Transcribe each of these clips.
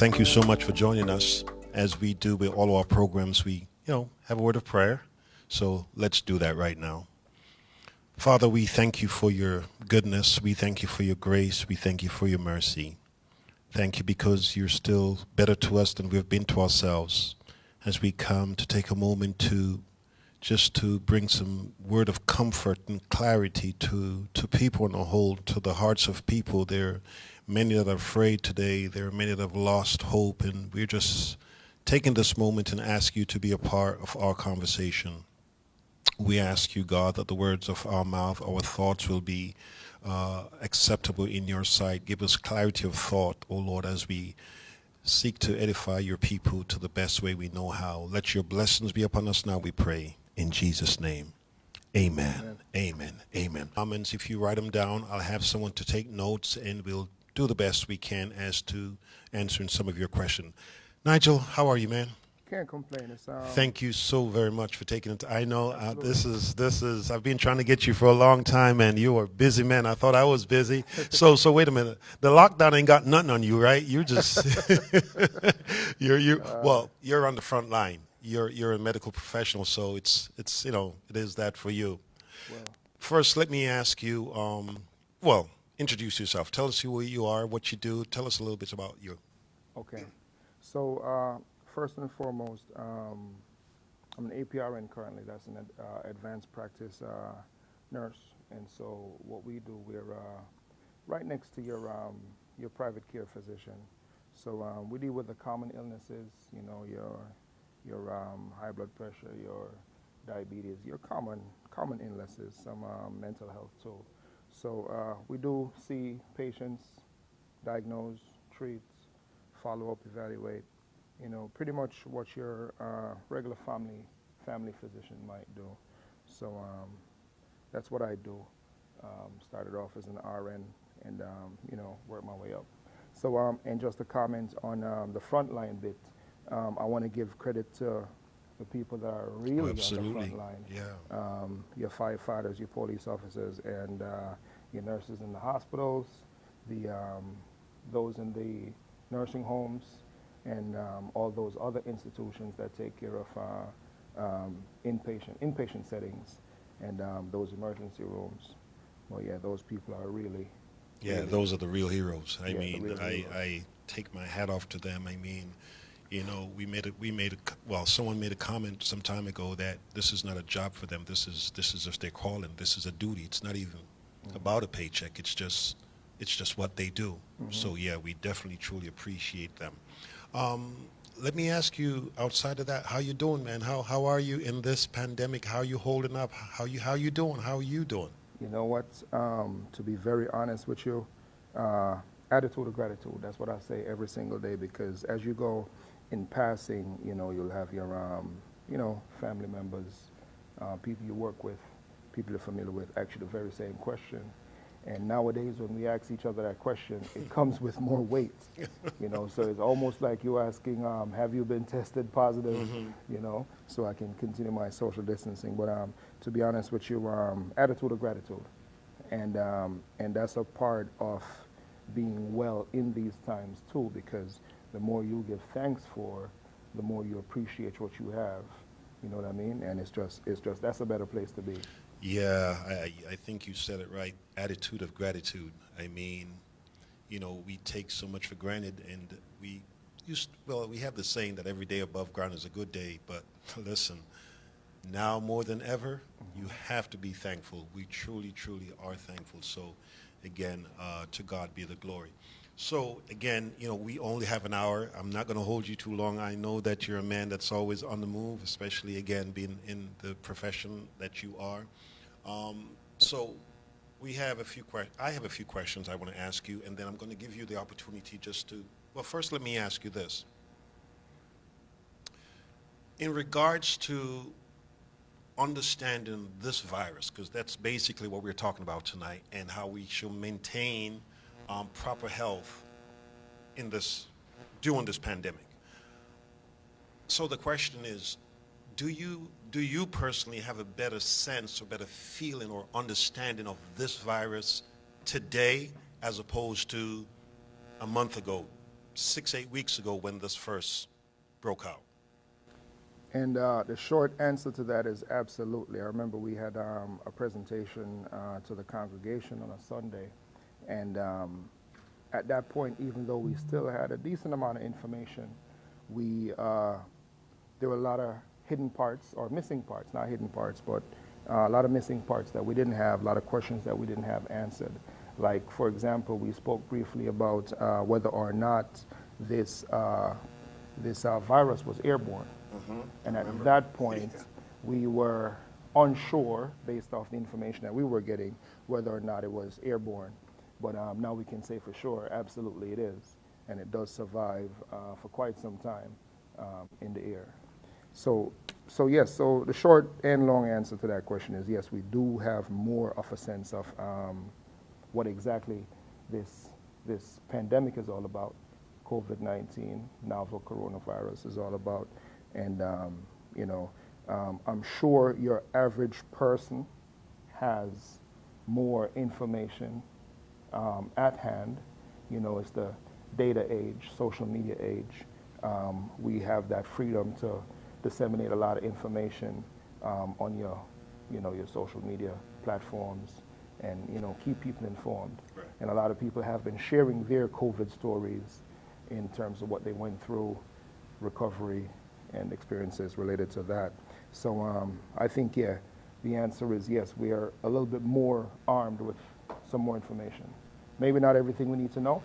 thank you so much for joining us. As we do with all of our programs, we, have a word of prayer. So let's do that right now. Father, we thank you for your goodness. We thank you for your grace. We thank you for your mercy. Thank you because you're still better to us than we've been to ourselves. As we come to take a moment to just to bring some word of comfort and clarity to people on the whole, to the hearts of people. There are many that are afraid today. There are many that have lost hope, and we're just taking this moment and ask you to be a part of our conversation. We ask you, God, that the words of our mouth, our thoughts will be acceptable in your sight. Give us clarity of thought, O Lord, as we seek to edify your people to the best way we know how. Let your blessings be upon us now, we pray. In Jesus' name, amen. Amen. Amen. Comments, if you write them down, I'll have someone to take notes, and we'll do the best we can as to answering some of your questions. Nigel, how are you, man? Can't complain. It's, Thank you so very much for taking it. I know this is. I've been trying to get you for a long time, and you are a busy man. I thought I was busy. So wait a minute. The lockdown ain't got nothing on you, right? You're just you're on the front line. You're a medical professional, so it's it is that for you. well, First, let me ask you. Introduce yourself. Tell us who you are, what you do. Tell us a little bit about you. okay. So first and foremost, I'm an APRN currently. That's an advanced practice nurse. And so what we do, we're right next to your private care physician. So we deal with the common illnesses, your high blood pressure, your diabetes, your common illnesses, some mental health too. So we do see patients, diagnose, treat, follow up, evaluate, pretty much what your regular family physician might do. So that's what I do. Started off as an RN and worked my way up. So and just a comment on the frontline bit. I want to give credit to the people that are really on the front line. Yeah. Your firefighters, your police officers, and your nurses in the hospitals, those in the nursing homes, and all those other institutions that take care of inpatient settings, and those emergency rooms. Well, yeah, those people are really. Yeah, those are the real heroes. I take my hat off to them. I mean, someone made a comment some time ago that this is not a job for them. This is just their calling. This is a duty. It's not even about a paycheck. It's just what they do. Mm-hmm. So yeah, we definitely truly appreciate them. Let me ask you, outside of that, how you doing, man? How are you in this pandemic? How are you holding up? How you doing? How are you doing? You know what? To be very honest with you, attitude of gratitude. That's what I say every single day, because as you go in passing, you'll have your, family members, people you work with, people you're familiar with, actually the very same question. And nowadays, when we ask each other that question, it comes with more weight, So it's almost like you asking, have you been tested positive, Mm-hmm. So I can continue my social distancing. But to be honest with you, attitude of gratitude. And that's a part of being well in these times too, because the more you give thanks for, the more you appreciate what you have. You know what I mean? And it's just that's a better place to be. Yeah, I think you said it right. Attitude of gratitude. I mean, we take so much for granted, and we have the saying that every day above ground is a good day. But listen, now more than ever, you have to be thankful. We truly, truly are thankful. So, again, to God be the glory. So, again, we only have an hour. I'm not going to hold you too long. I know that you're a man that's always on the move, especially, again, being in the profession that you are. So we have a few I have a few questions I want to ask you, and then I'm going to give you the opportunity just to, first let me ask you this. In regards to understanding this virus, because that's basically what we're talking about tonight, and how we should maintain proper health during this pandemic. So the question is, do you personally have a better sense or better feeling or understanding of this virus today as opposed to a month ago, 6, 8 weeks ago when this first broke out? And the short answer to that is absolutely. I remember we had a presentation to the congregation on a Sunday, and at that point, even though we still had a decent amount of information, there were a lot of hidden parts, or missing parts, not hidden parts, but a lot of missing parts that we didn't have, a lot of questions that we didn't have answered. Like, for example, we spoke briefly about whether or not this virus was airborne. And at that point, we were unsure, based off the information that we were getting, whether or not it was airborne. But now we can say for sure, absolutely it is. And it does survive for quite some time in the air. So yes, so the short and long answer to that question is yes, we do have more of a sense of what exactly this pandemic is all about. COVID-19, novel coronavirus, is all about. And, I'm sure your average person has more information at hand. It's the data age, social media age. We have that freedom to disseminate a lot of information on your social media platforms and, keep people informed. Right. And a lot of people have been sharing their COVID stories in terms of what they went through, recovery, and experiences related to that. So I think, yeah, the answer is yes, we are a little bit more armed with some more information. Maybe not everything we need to know,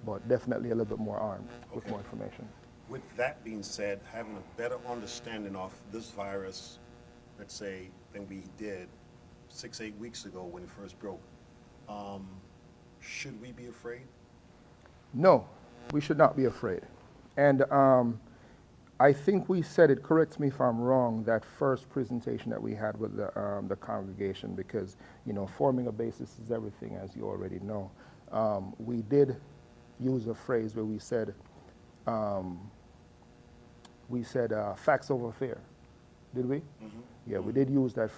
but definitely a little bit more armed with more information. With that being said, having a better understanding of this virus, let's say, than we did 6, 8 weeks ago when it first broke, should we be afraid? No, we should not be afraid. And I think we said it, correct me if I'm wrong, that first presentation that we had with the congregation, because, forming a basis is everything, as you already know. We did use a phrase where we said facts over fear. Did we? Mm-hmm. Yeah, we did use that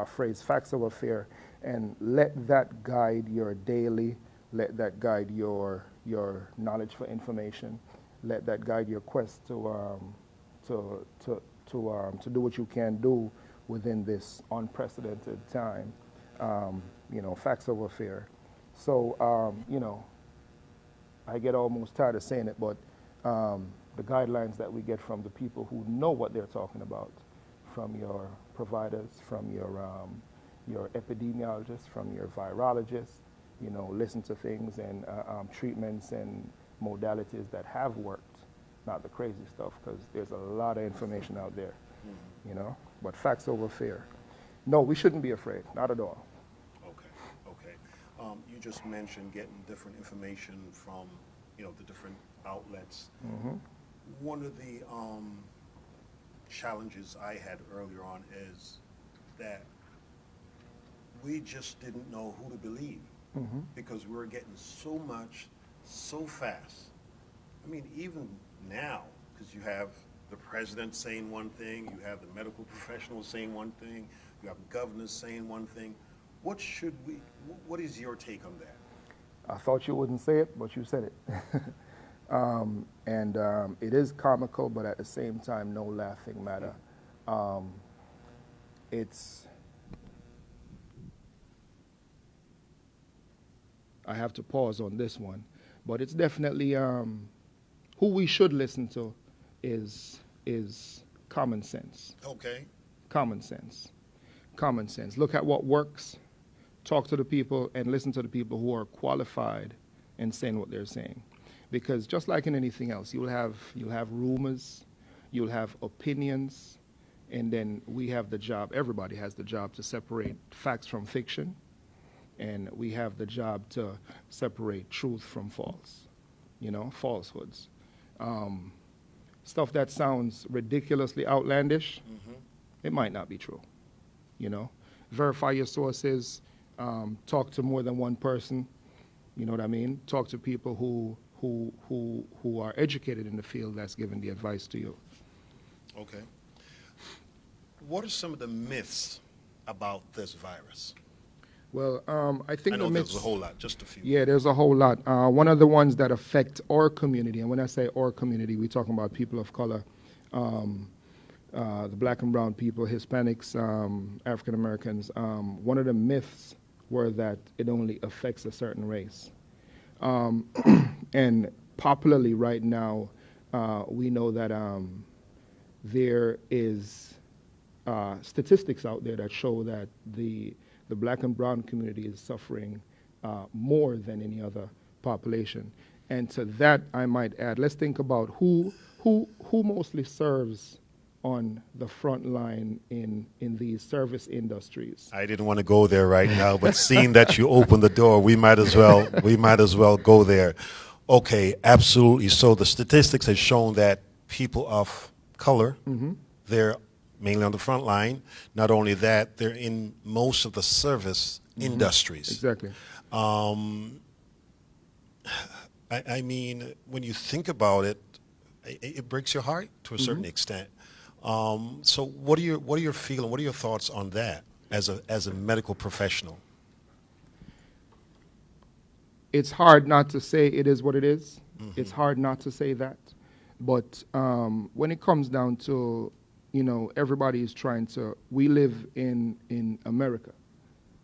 phrase, facts over fear, and let that guide your daily, let that guide your knowledge for information, let that guide your quest to do what you can do within this unprecedented time. Facts over fear. So, I get almost tired of saying it, but the guidelines that we get from the people who know what they're talking about, from your providers, from your epidemiologists, from your virologists, listen to things and treatments and modalities that have worked, not the crazy stuff, because there's a lot of information out there, but facts over fear. No, we shouldn't be afraid, not at all. Okay. You just mentioned getting different information from, the different outlets. Mm-hmm. One of the challenges I had earlier on is that we just didn't know who to believe, Mm-hmm. because we were getting so much so fast. I mean, even now, because you have the president saying one thing, you have the medical professionals saying one thing, you have governors saying one thing. What is your take on that? I thought you wouldn't say it, but you said it. It is comical, but at the same time, no laughing matter. I have to pause on this one, but it's definitely who we should listen to is common sense. Okay. Common sense. Look at what works. Talk to the people and listen to the people who are qualified in saying what they're saying. Because just like in anything else, you'll have rumors, you'll have opinions, and then we have the job, everybody has the job to separate facts from fiction, and we have the job to separate truth from false, falsehoods. Stuff that sounds ridiculously outlandish, mm-hmm. It might not be true, Verify your sources, talk to more than one person, you know what I mean? Talk to people who are educated in the field that's giving the advice to you. Okay. What are some of the myths about this virus? Well, I I think the know there's a myths. whole lot, just a few. Yeah, there's a whole lot. One of the ones that affect our community, and when I say our community, we're talking about people of color, um, the black and brown people, Hispanics, African Americans. One of the myths were that it only affects a certain race. Um, and popularly right now, we know that there is statistics out there that show that the black and brown community is suffering more than any other population. And to that, I might add, let's think about who mostly serves on the front line in these service industries. I didn't want to go there right now, but seeing that you opened the door, we might as well go there. Okay, absolutely. So the statistics have shown that people of color, they're mainly on the front line. Not only that, they're in most of the service industries. Exactly. Um, I mean, when you think about it, it breaks your heart to a certain extent. So what are your feeling? What are your thoughts on that as a medical professional? It's hard not to say it is what it is. It's hard not to say that. But when it comes down to, everybody is trying to, we live in America.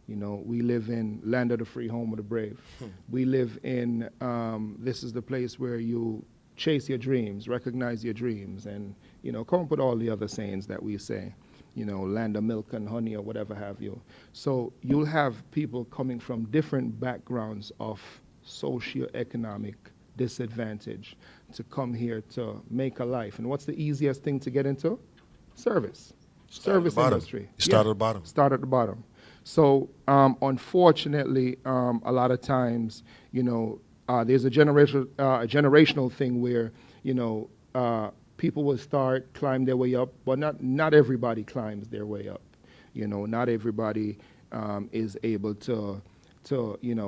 We live in land of the free, home of the brave. We live in, this is the place where you chase your dreams, recognize your dreams, and, come up with all the other sayings that we say, land of milk and honey or whatever have you. So you'll have people coming from different backgrounds of socioeconomic disadvantage to come here to make a life. And what's the easiest thing to get into? Service. Start at the Service bottom. industry. You start at the bottom. Start at the bottom. So unfortunately, a lot of times, there's a generational thing where, people will climb their way up, but not everybody climbs their way up. Not everybody is able to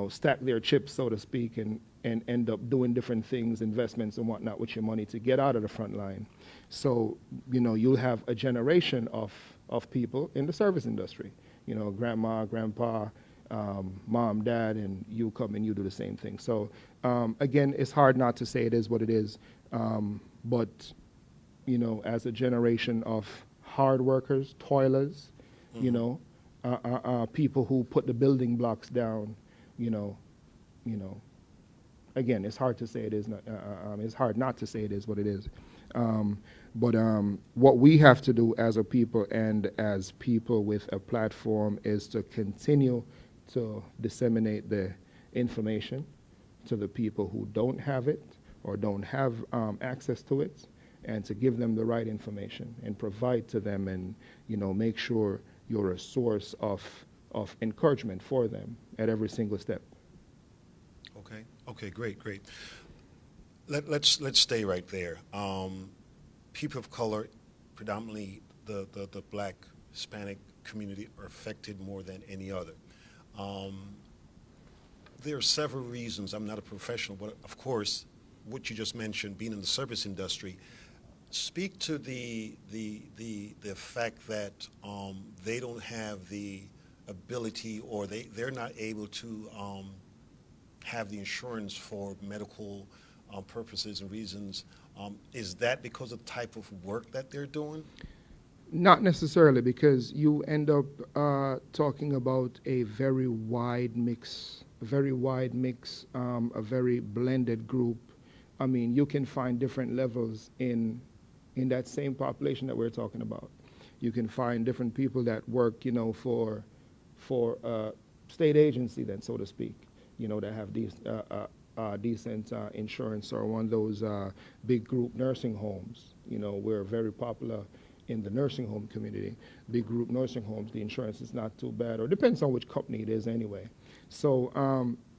stack their chips, so to speak, and end up doing different things, investments and whatnot with your money to get out of the front line. So, you'll have a generation of people in the service industry. Grandma, grandpa, mom, dad, and you come and you do the same thing. So, again, it's hard not to say it is what it is. But, as a generation of hard workers, toilers, people who put the building blocks down, again, it's hard to say it is not, it's hard not to say it is what it is. But what we have to do as a people and as people with a platform is to continue to disseminate the information to the people who don't have it or don't have access to it, and to give them the right information and provide to them, and make sure you're a source of encouragement for them at every single step. Okay, great. Let's stay right there. People of color, predominantly the black Hispanic community, are affected more than any other. There are several reasons. I'm not a professional, but of course, what you just mentioned, being in the service industry, speak to the fact that they don't have the ability, or they're not able to have the insurance for medical purposes and reasons. Is that because of the type of work that they're doing? Not necessarily, because you end up talking about a very wide mix, a very blended group. I mean, you can find different levels in that same population that we're talking about. You can find different people that work, for a state agency, then, so to speak, that have decent insurance, or one of those big group nursing homes. We're very popular in the nursing home community. Big group nursing homes, the insurance is not too bad, or depends on which company it is anyway. So,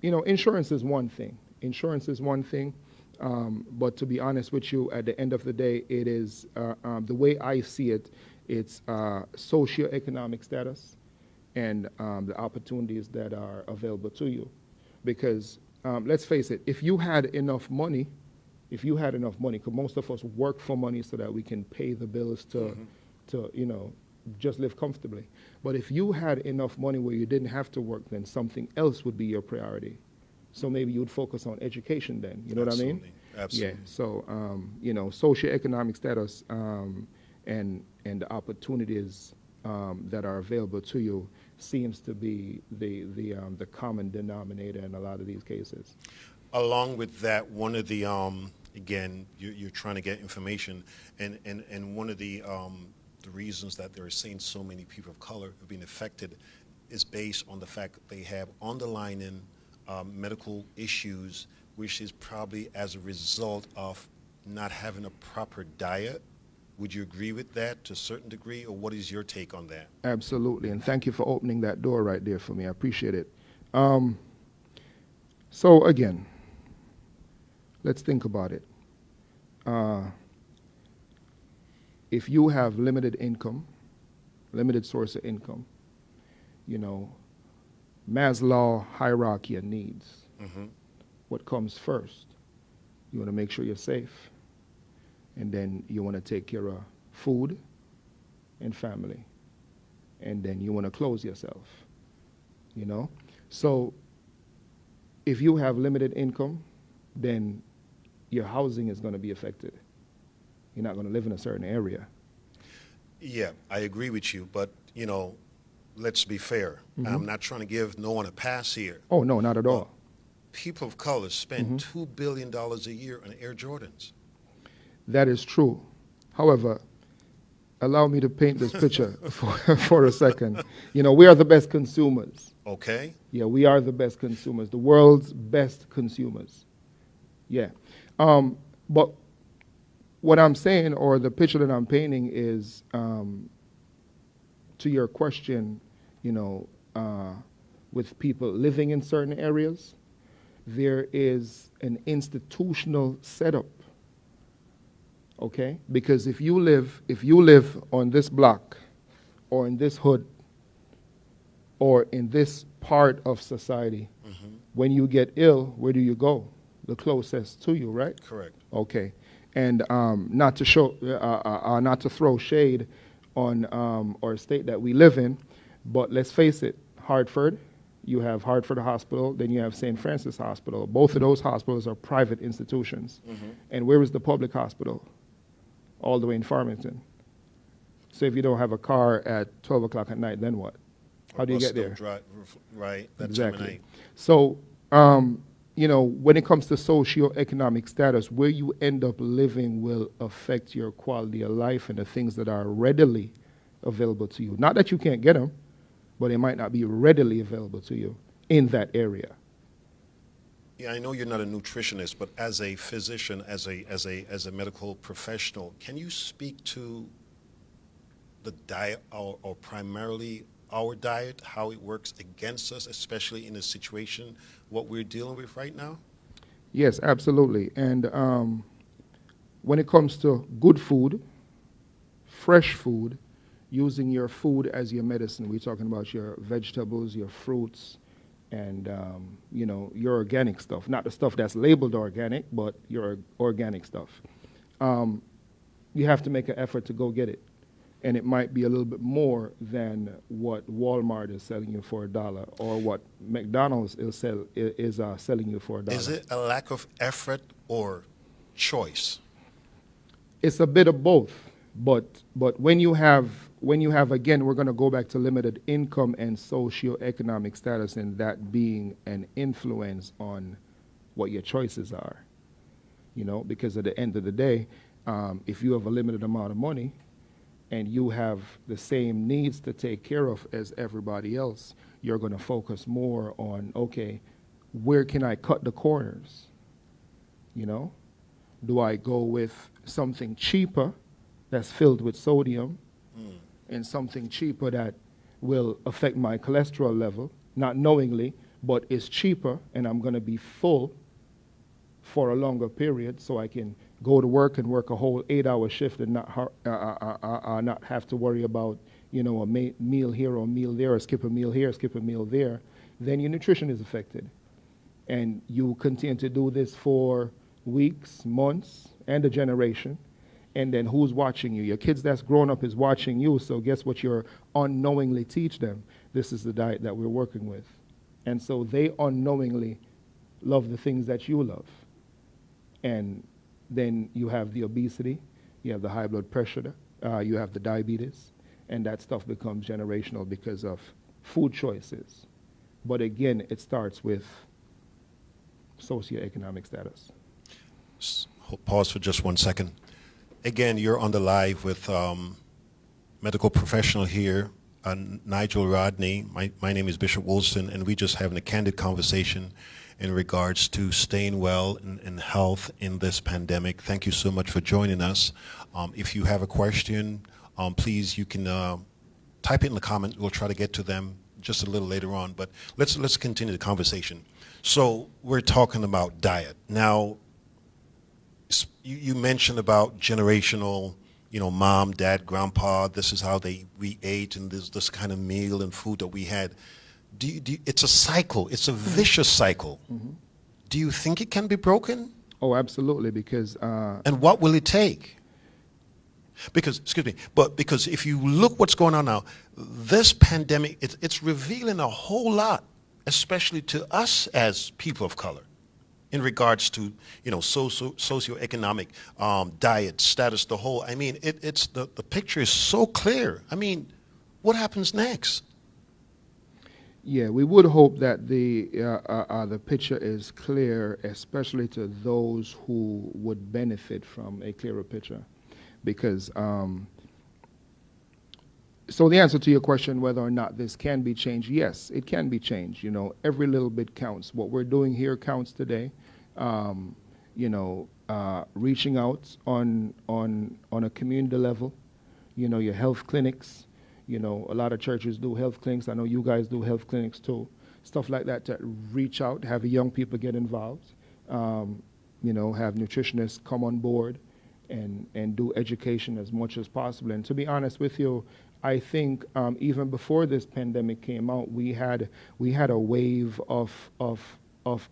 insurance is one thing. But to be honest with you, at the end of the day, it is, the way I see it, it's socioeconomic status and the opportunities that are available to you. Because let's face it, if you had enough money, because most of us work for money so that we can pay the bills to just live comfortably. But if you had enough money where you didn't have to work, then something else would be your priority. So maybe you would focus on education then. You know what I mean? Absolutely. Yeah. So socioeconomic status and the opportunities that are available to you seems to be the common denominator in a lot of these cases. Along with that, one of the again, you're trying to get information, and one of the reasons that they're seeing so many people of color have been affected is based on the fact that they have underlying medical issues, which is probably as a result of not having a proper diet. Would you agree with that to a certain degree, or what is your take on that? Absolutely, and thank you for opening that door right there for me. I appreciate it. So again, let's think about it. If you have limited income, limited source of income, Maslow hierarchy of needs. Mm-hmm. What comes first? You want to make sure you're safe, and then you want to take care of food and family, and then you want to clothe yourself. So if you have limited income, then your housing is going to be affected. You're not going to live in a certain area. Yeah, I agree with you, but let's be fair. Mm-hmm. I'm not trying to give no one a pass here. Oh, no, not at all. People of color spend $2 billion a year on Air Jordans. That is true. However, allow me to paint this picture for a second. We are the best consumers. Okay. Yeah, we are the best consumers, the world's best consumers. Yeah. But what I'm saying, or the picture that I'm painting, is to your question, with people living in certain areas, there is an institutional setup. Okay? Because if you live on this block, or in this hood, or in this part of society, when you get ill, where do you go? The closest to you, right? Correct. Okay. And not to throw shade on our state that we live in, but let's face it, Hartford, you have Hartford Hospital, then you have St. Francis Hospital. Both of those hospitals are private institutions. And where is the public hospital? All the way in Farmington. So if you don't have a car at 12 o'clock at night, then what? How do you get there? Right. That Exactly. So, when it comes to socioeconomic status, where you end up living will affect your quality of life and the things that are readily available to you. Not that you can't get them, but they might not be readily available to you in that area. Yeah, I know you're not a nutritionist, but as a physician, as a medical professional, can you speak to the diet, or primarily our diet, how it works against us, especially in a situation what we're dealing with right now? Yes, absolutely. And when it comes to good food, fresh food, using your food as your medicine, we're talking about your vegetables, your fruits, and your organic stuff. Not the stuff that's labeled organic, but your organic stuff. You have to make an effort to go get it. And it might be a little bit more than what Walmart is selling you for $1, or what McDonald's is selling you for $1. Is it a lack of effort or choice? It's a bit of both. But when you have again, we're going to go back to limited income and socioeconomic status, and that being an influence on what your choices are. Because at the end of the day, if you have a limited amount of money, and you have the same needs to take care of as everybody else, you're going to focus more on, okay, where can I cut the corners? Do I go with something cheaper that's filled with sodium, and something cheaper that will affect my cholesterol level, not knowingly, but is cheaper, and I'm going to be full for a longer period, so I can go to work and work a whole 8-hour shift and not have to worry about a meal here or a meal there, or skip a meal here, skip a meal there. Then your nutrition is affected, and you continue to do this for weeks, months, and a generation, And then who's watching you? Your kids that's grown up is watching you, so guess what you're unknowingly teach them? This is the diet that we're working with. And so they unknowingly love the things that you love. And then you have the obesity, you have the high blood pressure, you have the diabetes, and that stuff becomes generational because of food choices. But again, it starts with socioeconomic status. Pause for just 1 second. Again, you're on the live with medical professional here, Nigel Rodney. My name is Bishop Wilson, and we just having a candid conversation in regards to staying well and health in this pandemic. Thank you so much for joining us. If you have a question, please, you can type it in the comments. We'll try to get to them just a little later on, but let's continue the conversation. So we're talking about diet. Now, you mentioned about generational, mom, dad, grandpa, this is how we ate, and this kind of meal and food that we had. It's a cycle. It's a vicious cycle. Mm-hmm. Do you think it can be broken? Oh, absolutely, because... and what will it take? Because if you look what's going on now, this pandemic, it's revealing a whole lot, especially to us as people of color, in regards to, socioeconomic, diet, status, the whole. I mean, it's the picture is so clear. I mean, what happens next? Yeah, we would hope that the picture is clear, especially to those who would benefit from a clearer picture. Because, so the answer to your question, whether or not this can be changed, yes, it can be changed. Every little bit counts. What we're doing here counts today. Reaching out on a community level, your health clinics. A lot of churches do health clinics. I know you guys do health clinics too. Stuff like that to reach out, have young people get involved, have nutritionists come on board and do education as much as possible. And to be honest with you, I think even before this pandemic came out, we had a wave of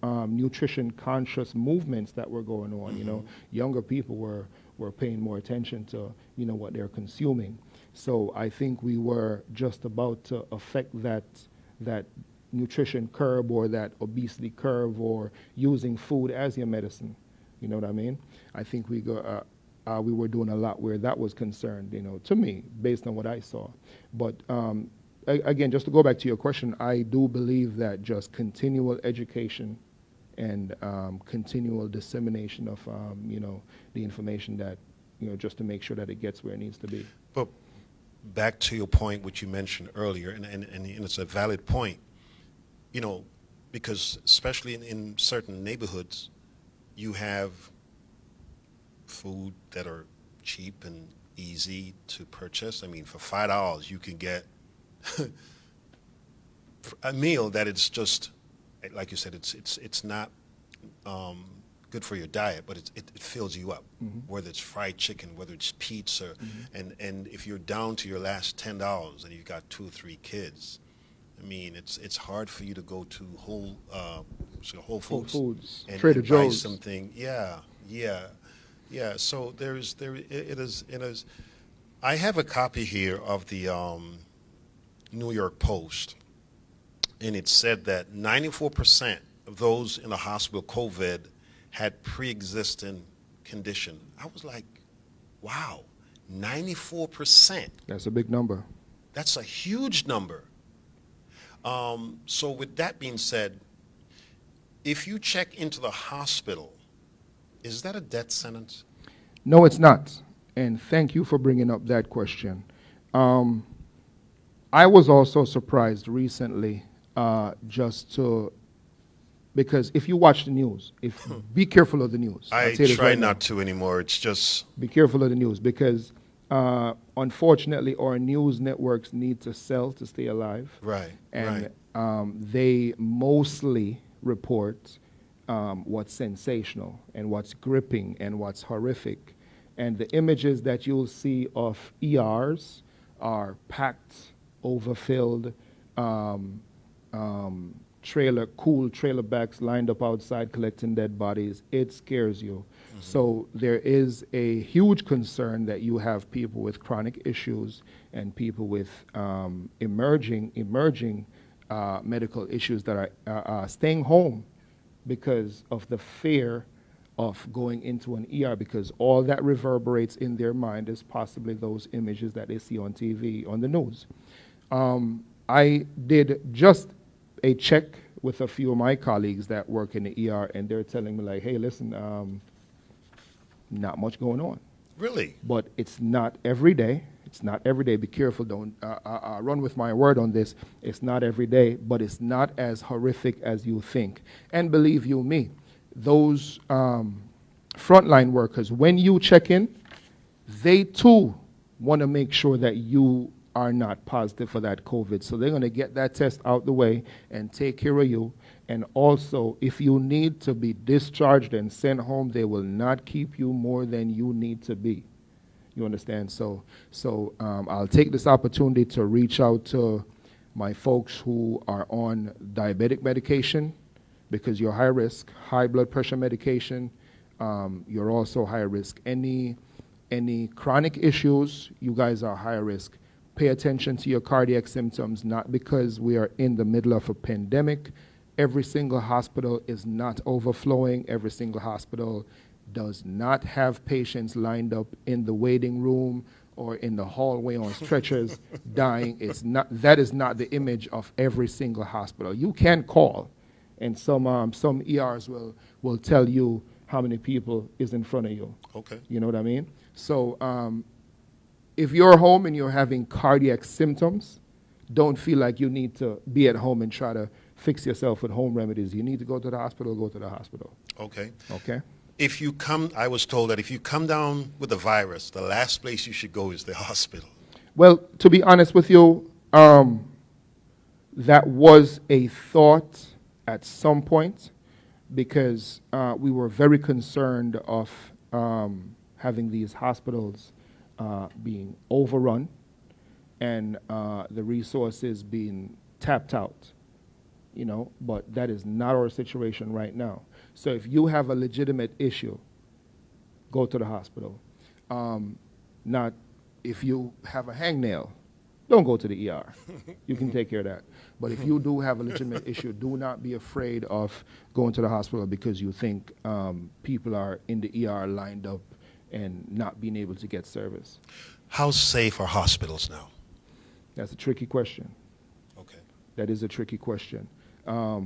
nutrition conscious movements that were going on. Mm-hmm. Younger people were paying more attention to what they're consuming. So I think we were just about to affect that nutrition curve or that obesity curve or using food as your medicine. You know what I mean? I think we were doing a lot where that was concerned, to me, based on what I saw. But again, just to go back to your question, I do believe that just continual education and continual dissemination of, the information that, just to make sure that it gets where it needs to be. But back to your point, which you mentioned earlier, and it's a valid point, because especially in certain neighborhoods, you have food that are cheap and easy to purchase. I mean, for $5, you can get a meal that it's just, like you said, it's not good for your diet, but it fills you up. Mm-hmm. Whether it's fried chicken, whether it's pizza, mm-hmm. and if you're down to your last $10 and you've got 2 or 3 kids, I mean, it's hard for you to go to Whole Foods, and Trader Joe's, buy something. Yeah. So it is. I have a copy here of the New York Post, and it said that 94% of those in the hospital COVID had pre-existing condition. I was like, wow, 94%. That's a big number. That's a huge number. So with that being said, if you check into the hospital, is that a death sentence? No, it's not. And thank you for bringing up that question. I was also surprised recently because if you watch the news, be careful of the news. I try not to anymore. It's just... Be careful of the news because unfortunately our news networks need to sell to stay alive. Right, and they mostly report what's sensational and what's gripping and what's horrific. And the images that you'll see of ERs are packed, overfilled, cool trailer backs lined up outside collecting dead bodies. It scares you. So there is a huge concern that you have people with chronic issues and people with emerging medical issues that are staying home because of the fear of going into an ER, because all that reverberates in their mind is possibly those images that they see on TV, on the news. I did just a check with a few of my colleagues that work in the ER, and they're telling me like, hey, listen, not much going on. Really? But it's not every day. It's not every day. Be careful. Don't run with my word on this. It's not every day, but it's not as horrific as you think. And believe you me, those frontline workers, when you check in, they too want to make sure that you are not positive for that COVID. So they're going to get that test out the way and take care of you. And also, if you need to be discharged and sent home, they will not keep you more than you need to be. You understand? So I'll take this opportunity to reach out to my folks who are on diabetic medication, because you're high risk. High blood pressure medication, you're also high risk. Any chronic issues, you guys are high risk. Pay attention to your cardiac symptoms, not because we are in the middle of a pandemic. Every single hospital is not overflowing. Every single hospital does not have patients lined up in the waiting room or in the hallway on stretchers dying. That is not the image of every single hospital. You can call, and some ERs will tell you how many people is in front of you. Okay. You know what I mean? So if you're home and you're having cardiac symptoms, don't feel like you need to be at home and try to fix yourself with home remedies. You need to go to the hospital, go to the hospital. Okay. Okay? I was told that if you come down with the virus, the last place you should go is the hospital. Well, to be honest with you, that was a thought at some point, because we were very concerned of having these hospitals being overrun and the resources being tapped out, but that is not our situation right now. So if you have a legitimate issue, go to the hospital. Not if you have a hangnail, don't go to the ER. You can take care of that. But if you do have a legitimate issue, do not be afraid of going to the hospital because you think people are in the ER lined up and not being able to get service. How safe are hospitals now? That's a tricky question. Okay. That is a tricky question. I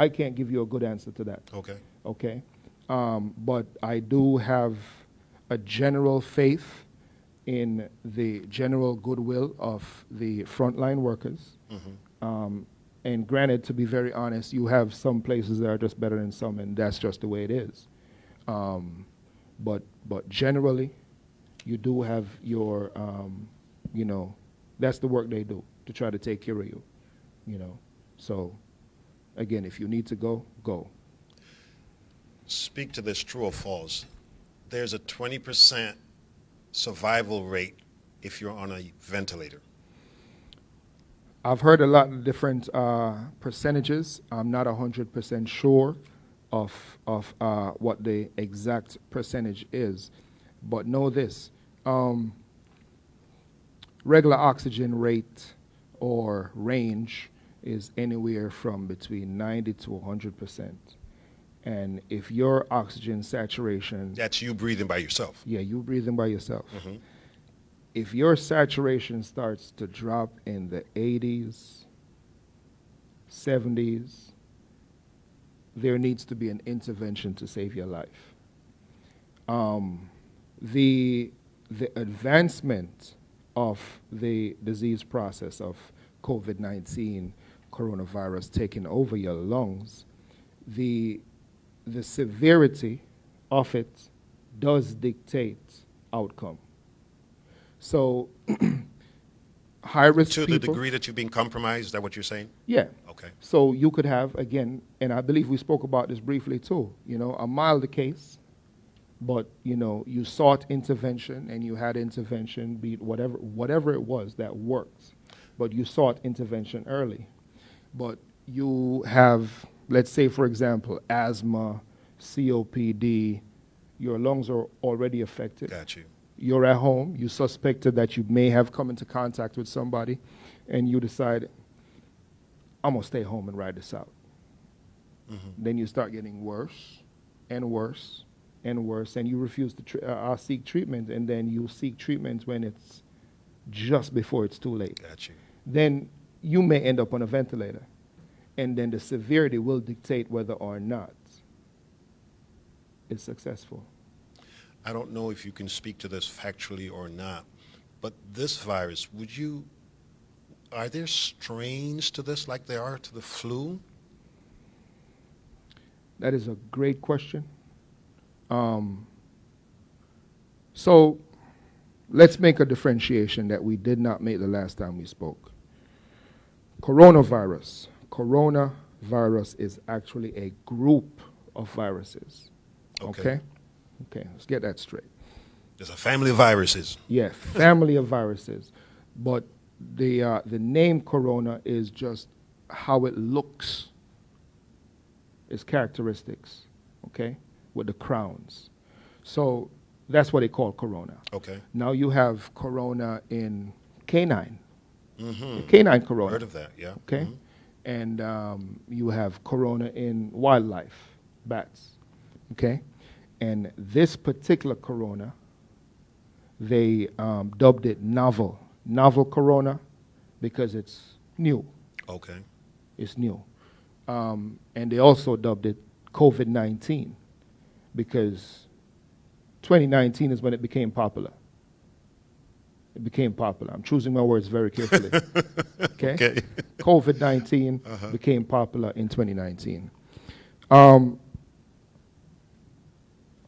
can't give you a good answer to that. Okay. Okay? But I do have a general faith in the general goodwill of the frontline workers. Mm-hmm. And granted, to be very honest, you have some places that are just better than some, and that's just the way it is. But generally, you do have your, that's the work they do to try to take care of you, So, again, if you need to go, go. Speak to this, true or false. There's a 20% survival rate if you're on a ventilator. I've heard a lot of different percentages. I'm not 100% sure of what the exact percentage is, but know this. Regular oxygen rate or range is anywhere from between 90 to 100%. And if your oxygen saturation... That's you breathing by yourself. Yeah, you breathing by yourself. Mm-hmm. If your saturation starts to drop in the 80s, 70s, there needs to be an intervention to save your life. The advancement of the disease process of COVID-19, coronavirus taking over your lungs, the severity of it does dictate outcome. So high-risk people... To the degree that you've been compromised, is that what you're saying? Yeah. Okay. So you could have, again, and I believe we spoke about this briefly too, a milder case but you sought intervention and you had intervention, be it whatever it was that worked, but you sought intervention early. But you have, let's say, for example, asthma, COPD, your lungs are already affected. Got you. You're at home, you suspected that you may have come into contact with somebody, and you decide, I'm going to stay home and ride this out. Then you start getting worse and worse and worse, and you refuse to seek treatment, and then you seek treatment when it's just before it's too late. Got you. Then you may end up on a ventilator, and then the severity will dictate whether or not it's successful. I don't know if you can speak to this factually or not, but this virus, are there strains to this like there are to the flu? That is a great question. So let's make a differentiation that we did not make the last time we spoke. Coronavirus. Coronavirus is actually a group of viruses. Okay? Okay, let's get that straight. There's a family of viruses. Yeah, family of viruses. But the name corona is just how it looks, its characteristics, okay, with the crowns. So that's what they call corona. Okay. Now you have corona in canine. Mm-hmm. Canine corona. Heard of that, yeah. Okay. Mm-hmm. And you have corona in wildlife, bats. Okay. And this particular corona, they dubbed it novel corona, because it's new. Okay. It's new. And they also dubbed it COVID-19 because 2019 is when it became popular. It became popular. I'm choosing my words very carefully. Okay? COVID-19 became popular in 2019.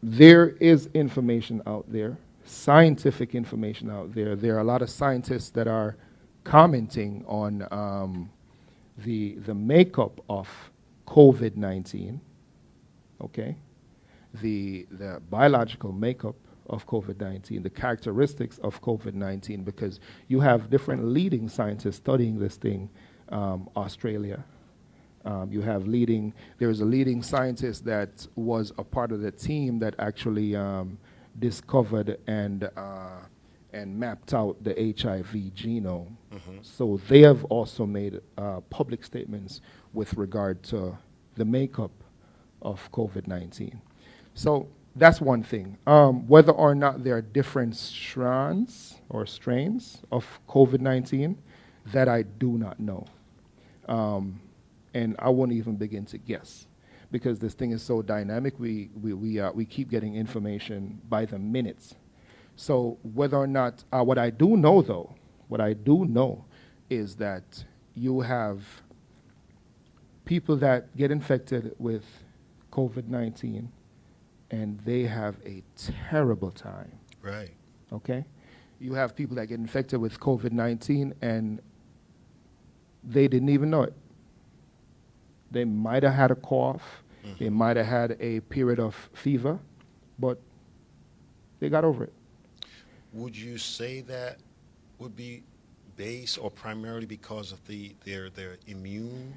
There is information out there, scientific information out there. There are a lot of scientists that are commenting on the makeup of COVID-19, okay? The biological makeup of COVID-19, the characteristics of COVID-19, because you have different leading scientists studying this thing. Australia, you have there's a leading scientist that was a part of the team that actually discovered and mapped out the HIV genome. So they have also made public statements with regard to the makeup of COVID-19. So that's one thing. Whether or not there are different strands or strains of COVID-19, that I do not know. And I won't even begin to guess, because this thing is so dynamic. We keep getting information by the minutes. So whether or not, what I do know is that you have people that get infected with COVID-19 and they have a terrible time. Right. Okay? You have people that get infected with COVID-19 and they didn't even know it. They might have had a cough, they might have had a period of fever, but they got over it. Would you say that would be based or primarily because of their immune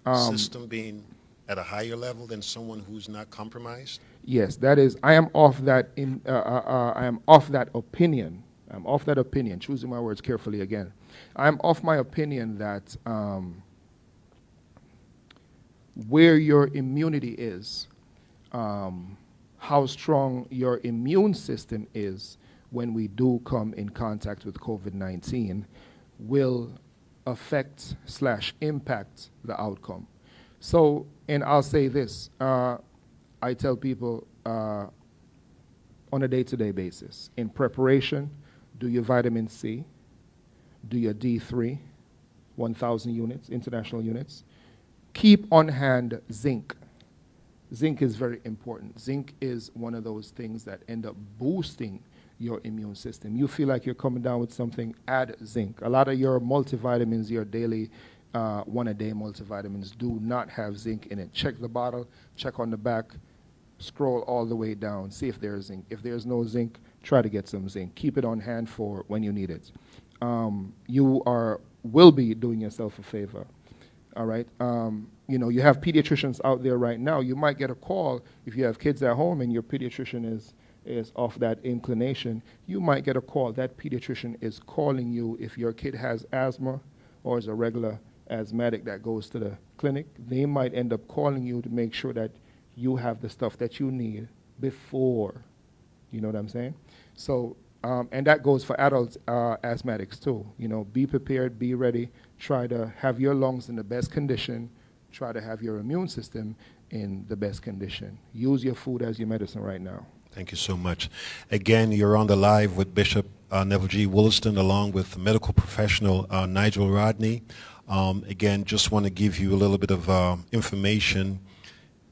system being at a higher level than someone who's not compromised? Yes, that is. I am off that. I am off that opinion. I'm off that opinion. Choosing my words carefully again. I'm off my opinion that where your immunity is, how strong your immune system is when we do come in contact with COVID-19 will affect/impact the outcome. So, and I'll say this, I tell people on a day-to-day basis, in preparation, do your vitamin C, do your D3, 1,000 units, international units. Keep on hand zinc. Zinc is very important. Zinc is one of those things that end up boosting your immune system. You feel like you're coming down with something, add zinc. A lot of your multivitamins, your daily one-a-day multivitamins do not have zinc in it. Check the bottle, check on the back. scroll all the way down, see if there's zinc. If there's no zinc, try to get some zinc. Keep it on hand for when you need it. Will be doing yourself a favor. All right. You have pediatricians out there right now. You might get a call if you have kids at home and your pediatrician is off that inclination. You might get a call. That pediatrician is calling you if your kid has asthma or is a regular asthmatic that goes to the clinic. They might end up calling you to make sure that you have the stuff that you need before. You know what I'm saying? So, and that goes for adult asthmatics too. Be prepared, be ready. Try to have your lungs in the best condition. Try to have your immune system in the best condition. Use your food as your medicine right now. Thank you so much. Again, you're on the live with Bishop Neville G. Williston along with medical professional Nigel Rodney. Again, just want to give you a little bit of information.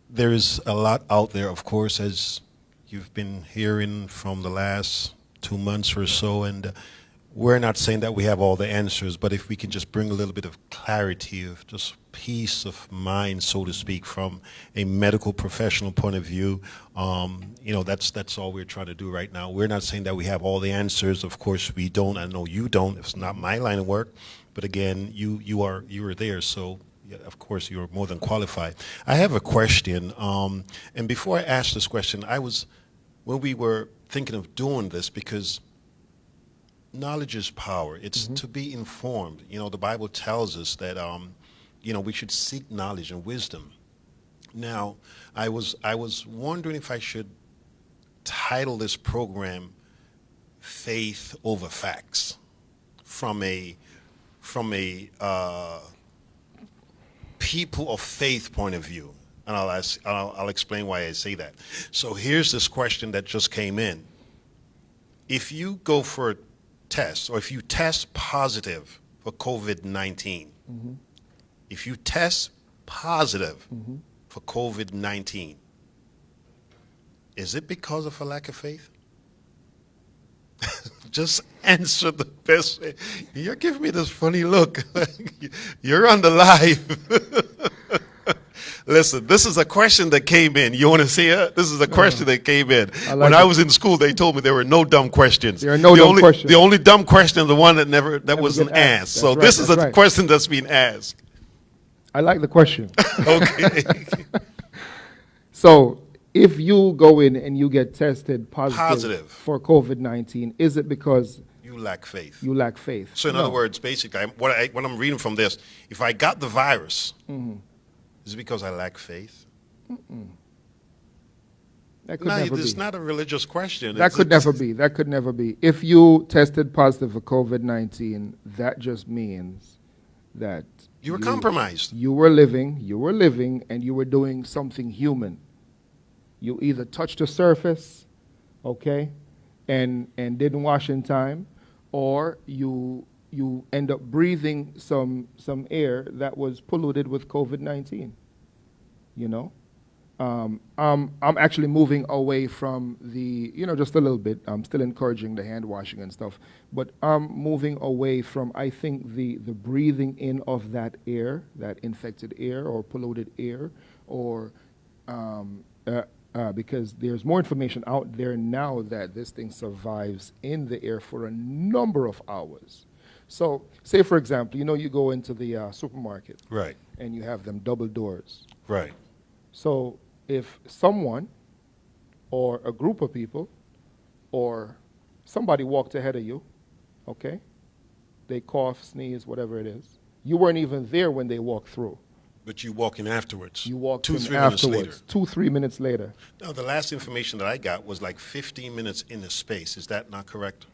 There is a lot out there, of course, as you've been hearing from the last 2 months or so, and we're not saying that we have all the answers, but if we can just bring a little bit of clarity, of just peace of mind, so to speak, from a medical professional point of view, that's all we're trying to do right now. We're not saying that we have all the answers. Of course, we don't. I know you don't. It's not my line of work. But again, you are there, so yeah, of course you're more than qualified. I have a question, and before I ask this question, when we were thinking of doing this, because knowledge is power. It's to be informed. The Bible tells us that we should seek knowledge and wisdom. Now, I was wondering if I should title this program "Faith Over Facts" from a people of faith point of view, and I'll explain why I say that. So here's this question that just came in: if you go for a test, or if you test positive for COVID-19, if you test positive for COVID-19, is it because of a lack of faith? Just answer the best way. You're giving me this funny look. You're on the live. Listen, this is a question that came in. You want to see it? This is a question that came in. When I was in school, they told me there were no dumb questions. There are no dumb questions. The only dumb question, the one that wasn't asked. So this is a question that's being asked. I like the question. Okay. So if you go in and you get tested positive for COVID-19, is it because you lack faith? You lack faith. So in other words, basically, what I'm reading from this, if I got the virus, is it because I lack faith? That could never be. It's not a religious question. That could never be. That could never be. If you tested positive for COVID-19, that just means that you were compromised. You were living, and you were doing something human. You either touched the surface, okay, and didn't wash in time, or you end up breathing some air that was polluted with COVID-19. I'm actually moving away from just a little bit. I'm still encouraging the hand washing and stuff, but I'm moving away from, I think, the breathing in of that air, that infected air or polluted air, or because there's more information out there now that this thing survives in the air for a number of hours. So, say for example, you go into the supermarket, right, and you have them double doors, right. So if someone or a group of people or somebody walked ahead of you, okay, they cough, sneeze, whatever it is, you weren't even there when they walked through. But you walk in afterwards. You walked 2-3 in minutes afterwards, later. 2-3 minutes later. Now, the last information that I got was like 15 minutes in the space. Is that not correct?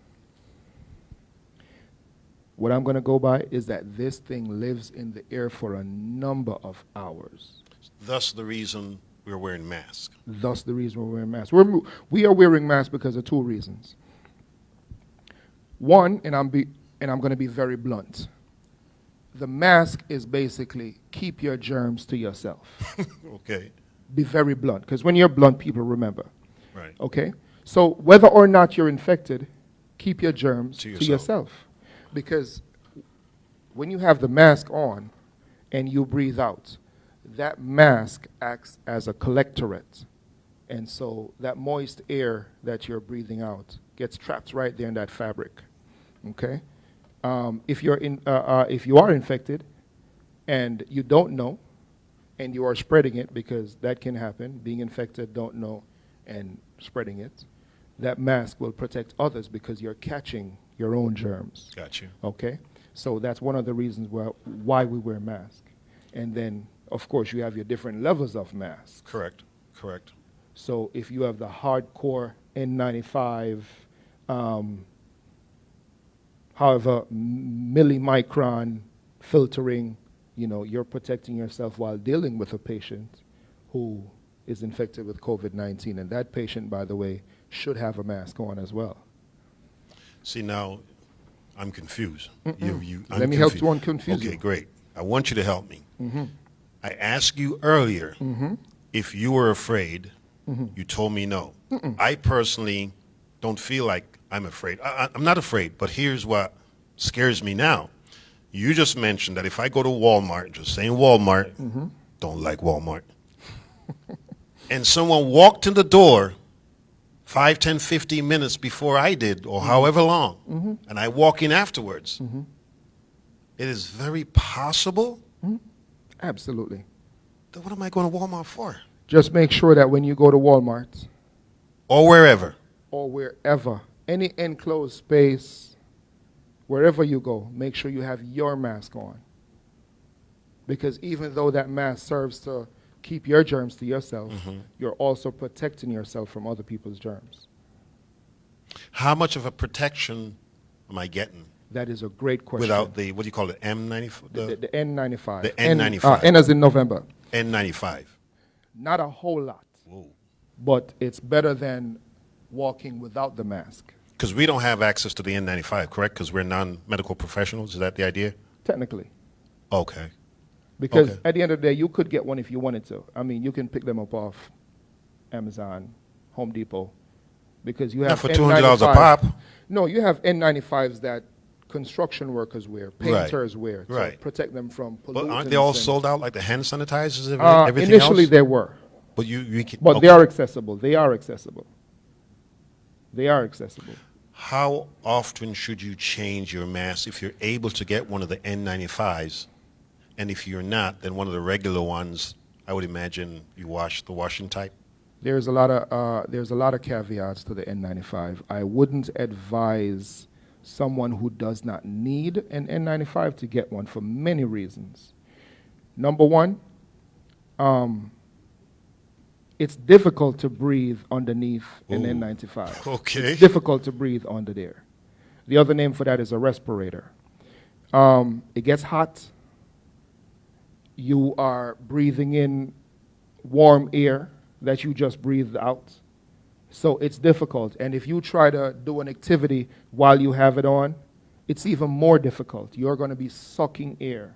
What I'm going to go by is that this thing lives in the air for a number of hours. Thus the reason we're wearing masks. Thus the reason we're wearing masks. We are wearing masks because of two reasons. One, and I'm going to be very blunt. The mask is basically keep your germs to yourself. Okay. Be very blunt, because when you're blunt, people remember. Right. Okay? So whether or not you're infected, keep your germs to yourself. Because when you have the mask on and you breathe out, that mask acts as a collectorate. And so that moist air that you're breathing out gets trapped right there in that fabric. Okay? If you are infected and you don't know, and you are spreading it, because that can happen, being infected, don't know, and spreading it, that mask will protect others because you're catching your own germs. Got you. Okay? So that's one of the reasons why we wear masks. And then, of course, you have your different levels of masks. Correct. Correct. So if you have the hardcore N95, however, millimicron filtering, you're protecting yourself while dealing with a patient who is infected with COVID-19. And that patient, by the way, should have a mask on as well. See, now, I'm confused. Let me help you unconfuse you. Okay, great. I want you to help me. I asked you earlier if you were afraid. You told me no. I personally don't feel like I'm afraid. I'm not afraid, but here's what scares me now. You just mentioned that if I go to Walmart, just saying Walmart, don't like Walmart, and someone walked in the door 5, 10, 15 minutes before I did, or however long, and I walk in afterwards, it is very possible. Absolutely. Then what am I going to Walmart for? Just make sure that when you go to Walmart, Or wherever. any enclosed space, wherever you go, make sure you have your mask on. Because even though that mask serves to keep your germs to yourself, you're also protecting yourself from other people's germs. How much of a protection am I getting? That is a great question. Without the, what do you call it, M95? The N95. The N95. N as in November. N95. Not a whole lot. Whoa. But it's better than walking without the mask. Because we don't have access to the N95, correct? Because we're non-medical professionals. Is that the idea? Technically. Okay. Because at the end of the day, you could get one if you wanted to. I mean, you can pick them up off Amazon, Home Depot, because you have Not for $200 a pop. No, you have N95s that construction workers wear, painters wear, to protect them from pollutants. But aren't they all sold out, like the hand sanitizers and everything initially else? they were. But you can, But they are accessible. They are accessible. They are accessible. How often should you change your mask if you're able to get one of the N95s? And if you're not, then one of the regular ones, I would imagine you wash the washing type? There's a lot of caveats to the N95. I wouldn't advise someone who does not need an N95 to get one for many reasons. Number one, it's difficult to breathe underneath an N95. Okay. It's difficult to breathe under there. The other name for that is a respirator. It gets hot. You are breathing in warm air that you just breathed out. So it's difficult. And if you try to do an activity while you have it on, it's even more difficult. You're going to be sucking air.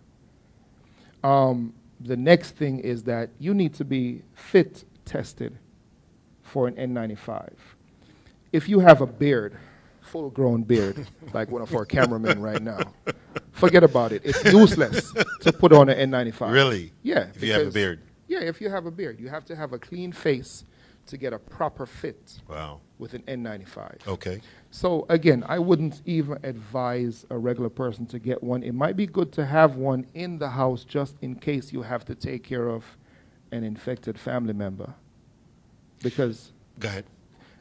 The next thing is that you need to be fit tested for an N95. If you have a beard, full-grown beard, like one of our cameramen right now, forget about it. It's useless to put on an N95. Really? Yeah. If you have a beard? Yeah, if you have a beard. You have to have a clean face to get a proper fit with an N95. Okay. So, again, I wouldn't even advise a regular person to get one. It might be good to have one in the house just in case you have to take care of an infected family member. Because... Go ahead.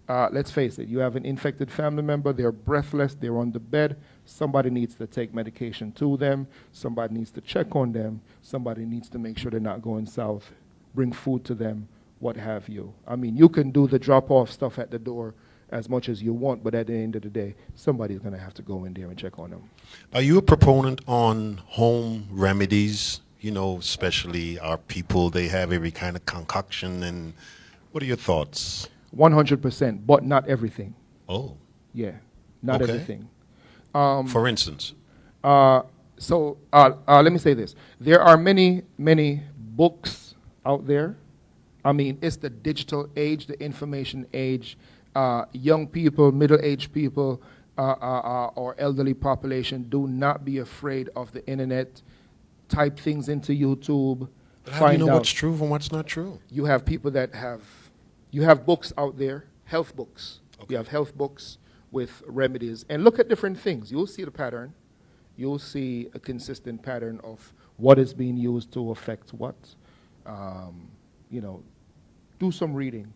Let's face it, you have an infected family member, they're breathless, they're on the bed, somebody needs to take medication to them, somebody needs to check on them, somebody needs to make sure they're not going south, bring food to them, what have you. I mean, you can do the drop-off stuff at the door as much as you want, but at the end of the day, somebody's going to have to go in there and check on them. Are you a proponent on home remedies? You know, especially our people, they have every kind of concoction, and what are your thoughts? 100%, but not everything. Oh. Yeah, not everything. For instance? So let me say this. There are many, many books out there. I mean, it's the digital age, the information age. Young people, middle-aged people, or elderly population, do not be afraid of the internet. Type things into YouTube. But how do you know what's true from what's not true? You have people that have You have books out there, health books. Okay. You have health books with remedies. And look at different things. You'll see the pattern. You'll see a consistent pattern of what is being used to affect what. You know, do some reading,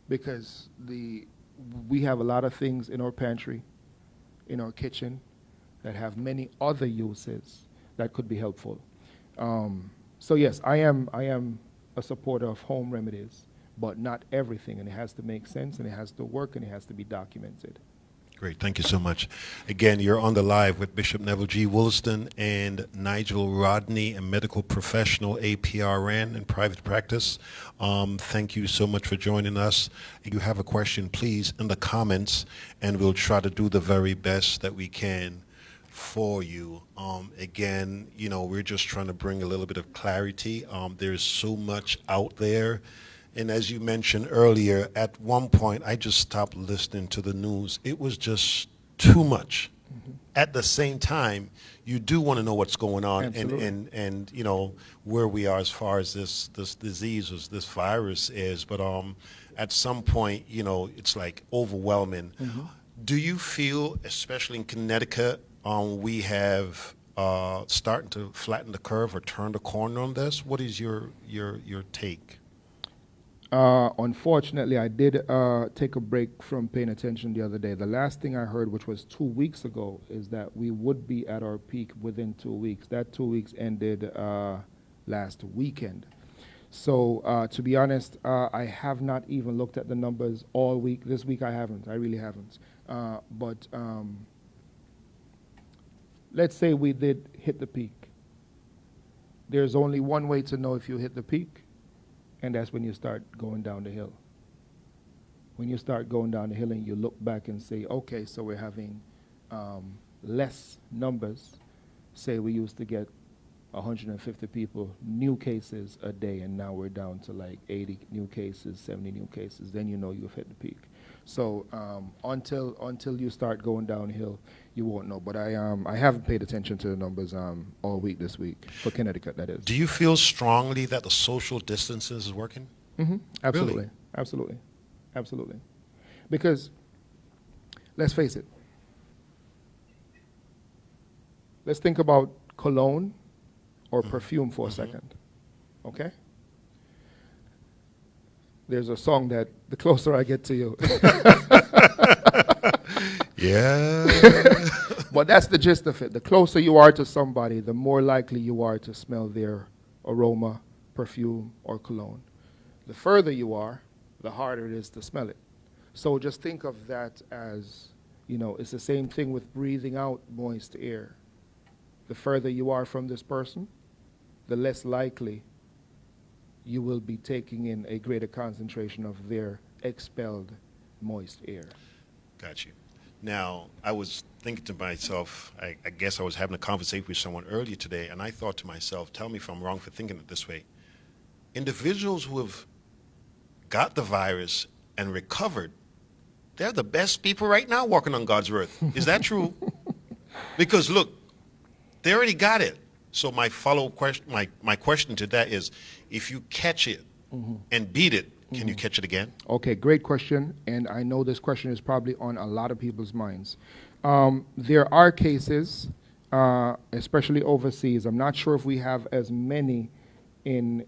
because we have a lot of things in our pantry, in our kitchen, that have many other uses that could be helpful. So yes, I am a supporter of home remedies, but not everything, and it has to make sense, and it has to work, and it has to be documented. Great, thank you so much. Again, you're on the live with Bishop Neville G. Williston and Nigel Rodney, a medical professional, APRN in private practice. Thank you so much for joining us. If you have a question, please, in the comments, and we'll try to do the very best that we can for you. Again, you know, we're just trying to bring a little bit of clarity. There's so much out there. And as you mentioned earlier, at one point, I just stopped listening to the news. It was just too much. Mm-hmm. At the same time, you do want to know what's going on and you know, where we are as far as this disease, as this virus is. But at some point, you know, it's like overwhelming. Mm-hmm. Do you feel, especially in Connecticut, we have starting to flatten the curve or turn the corner on this? What is your take? Unfortunately, I did take a break from paying attention the other day. The last thing I heard, which was 2 weeks ago, is that we would be at our peak within 2 weeks. That 2 weeks ended last weekend. So to be honest, I have not even looked at the numbers all week. This week I haven't. I really haven't. But let's say we did hit the peak. There's only one way to know if you hit the peak, and that's when you start going down the hill. When you start going down the hill and you look back and say, okay, so we're having less numbers. Say we used to get 150 people, new cases a day, and now we're down to like 80 new cases, 70 new cases. Then you know you've hit the peak. So until you start going downhill, you won't know. But I haven't paid attention to the numbers all week this week, for Connecticut, that is. Do you feel strongly that the social distances is working? Mm-hmm. Absolutely. Really? Absolutely. Absolutely. Because, let's face it, let's think about cologne or perfume for a second, okay? There's a song that, the closer I get to you. Yeah. But that's the gist of it. The closer you are to somebody, the more likely you are to smell their aroma, perfume, or cologne. The further you are, the harder it is to smell it. So just think of that as, you know, it's the same thing with breathing out moist air. The further you are from this person, the less likely you will be taking in a greater concentration of their expelled moist air. Got you. Now, I was thinking to myself, I guess I was having a conversation with someone earlier today, and I thought to myself, tell me if I'm wrong for thinking it this way. Individuals who have got the virus and recovered, they're the best people right now walking on God's earth. Is that true? Because look, they already got it. So my follow-up question, my question to that is, if you catch it and beat it, can you catch it again? Okay, great question, and I know this question is probably on a lot of people's minds. There are cases, especially overseas. I'm not sure if we have as many in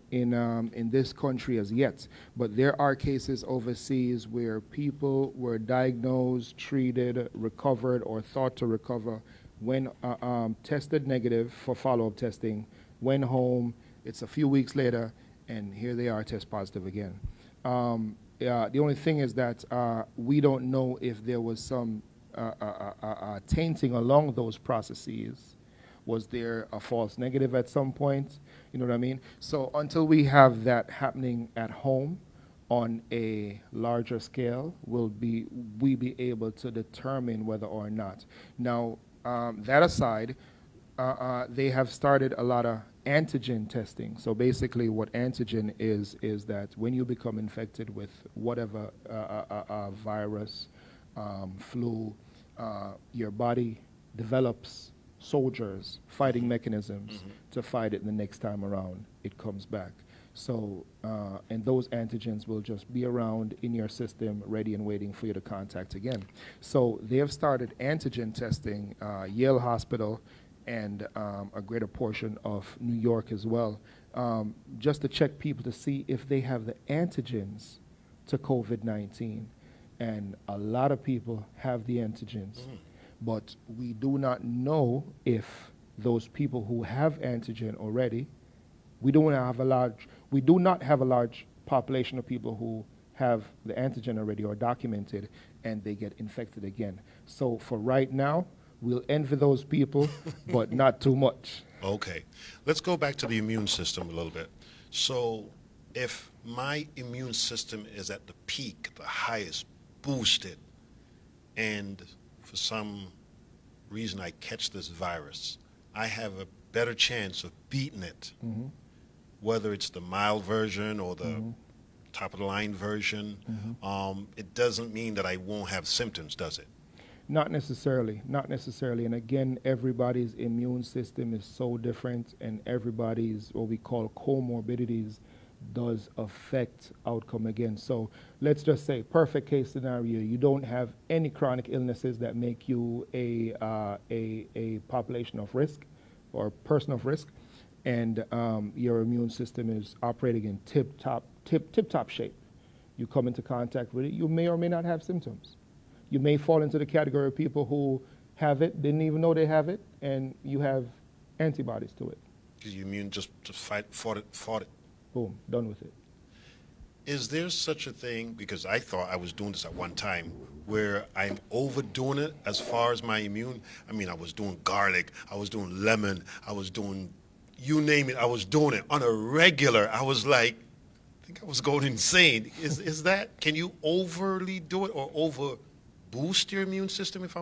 this country as yet, but there are cases overseas where people were diagnosed, treated, recovered, or thought to recover when tested negative for follow-up testing, went home, it's a few weeks later, and here they are, test positive again. The only thing is that we don't know if there was some tainting along those processes. Was there a false negative at some point? You know what I mean? So until we have that happening at home on a larger scale, we be able to determine whether or not. Now, that aside, they have started a lot of antigen testing. So basically what antigen is that when you become infected with whatever virus, flu, your body develops soldiers, fighting mechanisms to fight it the next time around it comes back. So, and those antigens will just be around in your system, ready and waiting for you to contact again. So they have started antigen testing, Yale Hospital and a greater portion of New York as well, just to check people to see if they have the antigens to COVID-19. And a lot of people have the antigens, but we do not know if those people who have antigen already, we do not have a large population of people who have the antigen already or documented, and they get infected again. So for right now, we'll envy those people, but not too much. Okay. Let's go back to the immune system a little bit. So if my immune system is at the peak, the highest, boosted, and for some reason I catch this virus, I have a better chance of beating it, whether it's the mild version or the top of the line version. It doesn't mean that I won't have symptoms, does it? Not necessarily, not necessarily. And again, everybody's immune system is so different, and everybody's what we call comorbidities does affect outcome again. So let's just say, perfect case scenario, you don't have any chronic illnesses that make you a population of risk or person of risk, and your immune system is operating in tip-top shape. You come into contact with it, you may or may not have symptoms. You may fall into the category of people who have it, didn't even know they have it, and you have antibodies to it. Because your immune just fought it. Boom, done with it. Is there such a thing, because I thought I was doing this at one time, where I'm overdoing it as far as my immune? I mean, I was doing garlic, I was doing lemon, I was doing, you name it, I was doing it on a regular. I was like, I think I was going insane. Is that, can you overly do it or over boost your immune system, if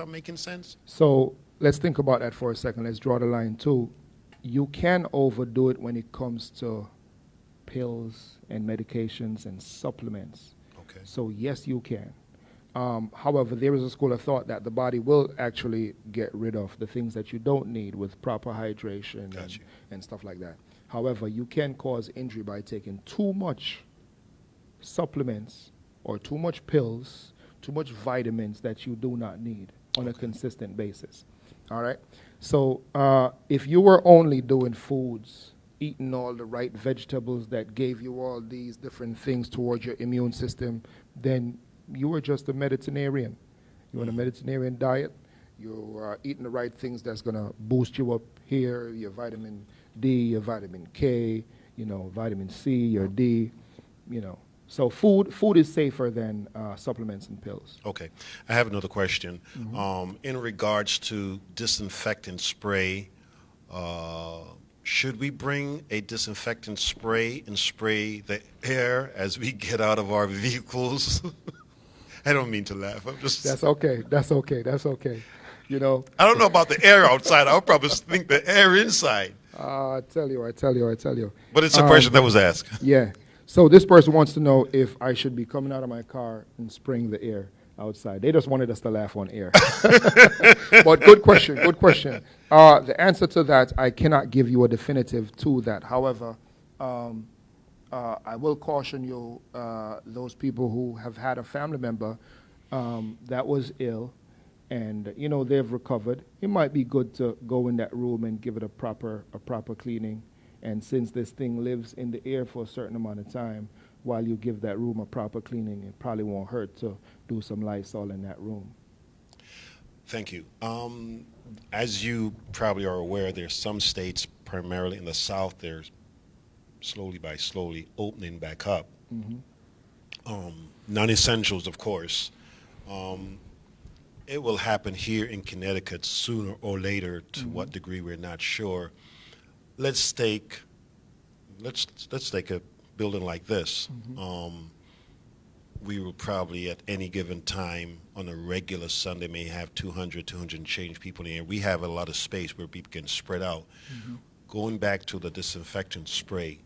I'm making sense? So let's think about that for a second. Let's draw the line too. You can overdo it when it comes to pills and medications and supplements. Okay. So yes, you can. However, there is a school of thought that the body will actually get rid of the things that you don't need with proper hydration and stuff like that. However, you can cause injury by taking too much supplements or too much pills, too much vitamins that you do not need on a consistent basis. All right? So if you were only doing foods, eating all the right vegetables that gave you all these different things towards your immune system, then you were just a Mediterranean. You're on a Mediterranean diet. You're eating the right things that's going to boost you up here, your vitamin D, your vitamin K, vitamin C, your D, So food is safer than supplements and pills. Okay. I have another question. In regards to disinfectant spray, should we bring a disinfectant spray and spray the air as we get out of our vehicles? I don't mean to laugh. I'm just... That's okay. I don't know about the air outside. I'll probably think the air inside. I tell you. But it's a question that was asked. Yeah. So this person wants to know if I should be coming out of my car and spraying the air outside. They just wanted us to laugh on air. But good question. The answer to that, I cannot give you a definitive to that. However, I will caution you, those people who have had a family member that was ill and, they've recovered. It might be good to go in that room and give it a proper cleaning. And since this thing lives in the air for a certain amount of time, while you give that room a proper cleaning, it probably won't hurt to do some Lysol in that room. Thank you. As you probably are aware, there's some states, primarily in the South, they're slowly opening back up. Non-essentials, of course. It will happen here in Connecticut sooner or later. To what degree, we're not sure. Let's take a building like this. We will probably at any given time on a regular Sunday may have 200 and change people in here. We have a lot of space where people can spread out. Going back to the disinfectant spray,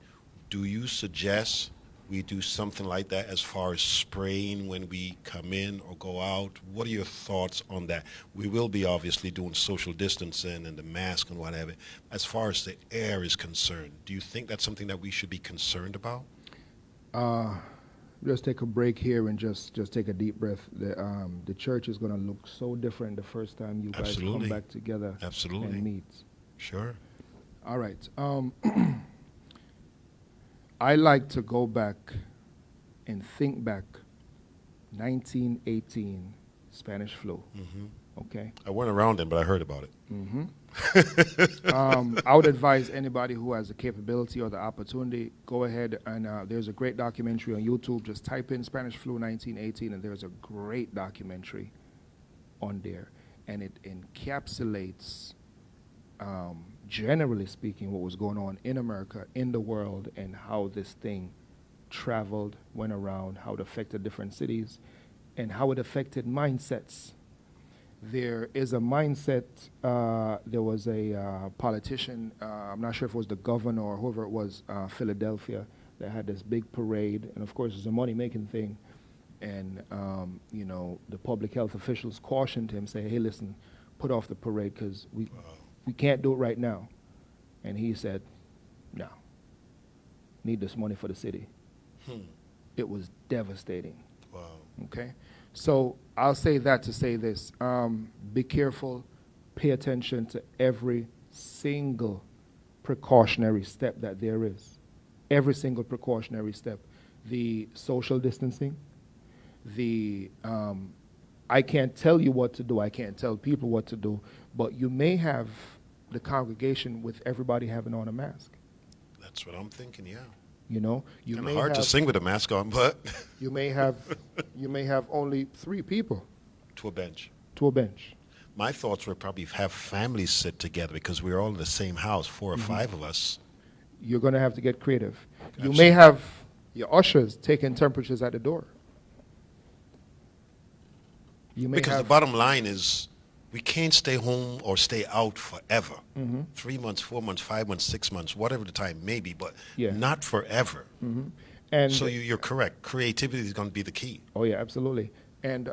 do you suggest we do something like that as far as spraying when we come in or go out? What are your thoughts on that? We will be obviously doing social distancing and the mask and whatever. As far as the air is concerned, do you think that's something that we should be concerned about? Uh, just take a break here and just take a deep breath. The church is going to look so different the first time you guys come Absolutely. back together Absolutely. and meet. Sure. All right. I like to go back and think back 1918 Spanish flu. Hmm. Okay. I went around it, but I heard about it. Mm-hmm. I would advise anybody who has the capability or the opportunity, go ahead and there's a great documentary on YouTube. Just type in Spanish flu 1918 and there's a great documentary on there. And it encapsulates, generally speaking, what was going on in America, in the world, and how this thing traveled, went around, how it affected different cities, and how it affected mindsets. There is a mindset. There was a politician, I'm not sure if it was the governor or whoever it was, Philadelphia, that had this big parade. And of course, it's a money-making thing. And, the public health officials cautioned him, say, hey, listen, put off the parade because we can't do it right now. And he said, no, need this money for the city. It was devastating. Wow. Okay? So I'll say that to say this. Be careful. Pay attention to every single precautionary step that there is. Every single precautionary step. The social distancing. I can't tell you what to do. I can't tell people what to do. But you may have the congregation with everybody having on a mask. That's what I'm thinking, yeah. You Kind may of hard to have, sing with a mask on, but you may have only 3 people to a bench. to a bench. My thoughts were probably have families sit together because we're all in the same house, 4 or 5 of us. You're going to have to get creative. You Absolutely. may have your ushers taking temperatures at the door. You may Because the have bottom line is we can't stay home or stay out forever. Mhm. 3 months, 4 months, 5 months, 6 months, whatever the time may be, but Yeah. not forever. and So you're correct. Creativity is going to be the key. oh yeah, absolutely. And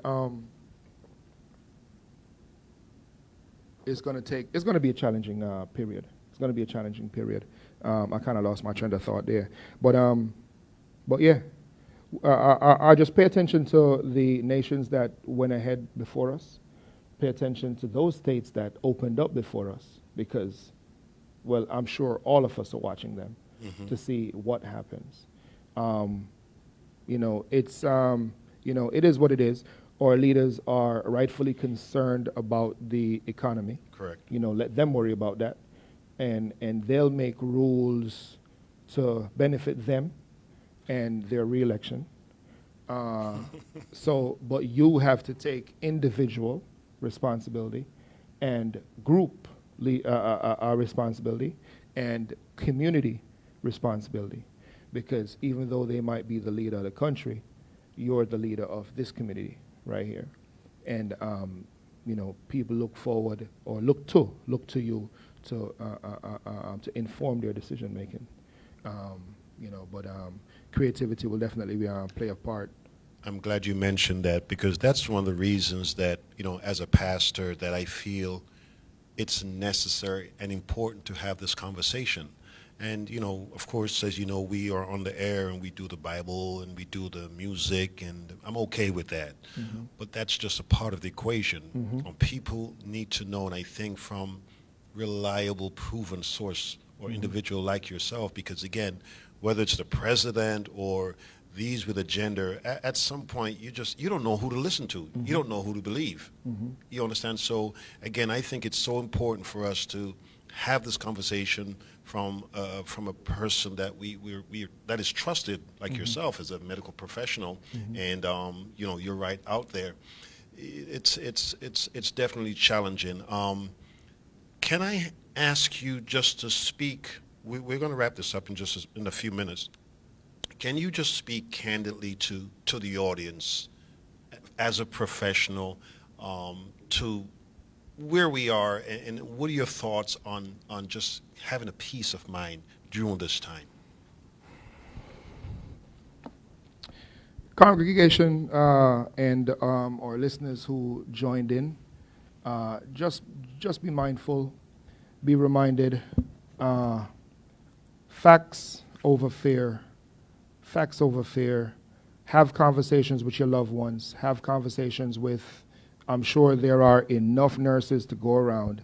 it's going to be a challenging period. It's going to be a challenging period. I kind of lost my train of thought there, but yeah, I just pay attention to the nations that went ahead before us. Pay attention to those states that opened up before us, because, well, I'm sure all of us are watching them to see what happens. It is what it is. Our leaders are rightfully concerned about the economy. Correct. Let them worry about that, and they'll make rules to benefit them and their reelection. But you have to take individual responsibility and group responsibility and community responsibility, because even though they might be the leader of the country, you're the leader of this community right here. And people look forward or look to you to inform their decision making. But creativity will definitely play a part. I'm glad you mentioned that, because that's one of the reasons that, as a pastor, that I feel it's necessary and important to have this conversation. And, of course, as you know, we are on the air and we do the Bible and we do the music, and I'm okay with that. But that's just a part of the equation. People need to know, and I think from reliable, proven source or individual like yourself, because, again, whether it's the president or these with a gender, at some point you don't know who to listen to. You don't know who to believe. You understand? So again, I think it's so important for us to have this conversation from a person that we that is trusted, like yourself as a medical professional, and you're right out there. It's definitely challenging. Can I ask you just to speak? We're going to wrap this up in a few minutes. Can you just speak candidly to the audience as a professional, to where we are, and what are your thoughts on just having a peace of mind during this time? Congregation and our listeners who joined in, just be mindful, be reminded, facts over fear, facts over fear. Have conversations with your loved ones. Have conversations with, I'm sure there are enough nurses to go around.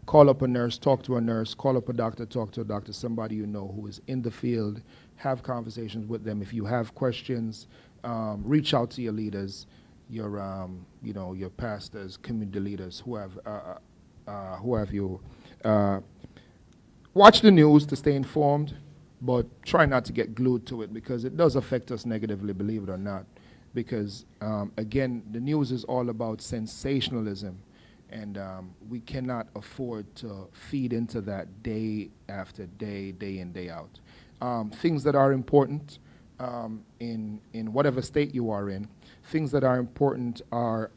Call up a nurse, talk to a nurse, call up a doctor, talk to a doctor, somebody you know who is in the field. Have conversations with them. If you have questions, reach out to your leaders, your pastors, community leaders, who have you. Watch the news to stay informed, but try not to get glued to it because it does affect us negatively, believe it or not. Because, again, the news is all about sensationalism, and we cannot afford to feed into that day after day, day in, day out. Things that are important in whatever state you are in, things that are important are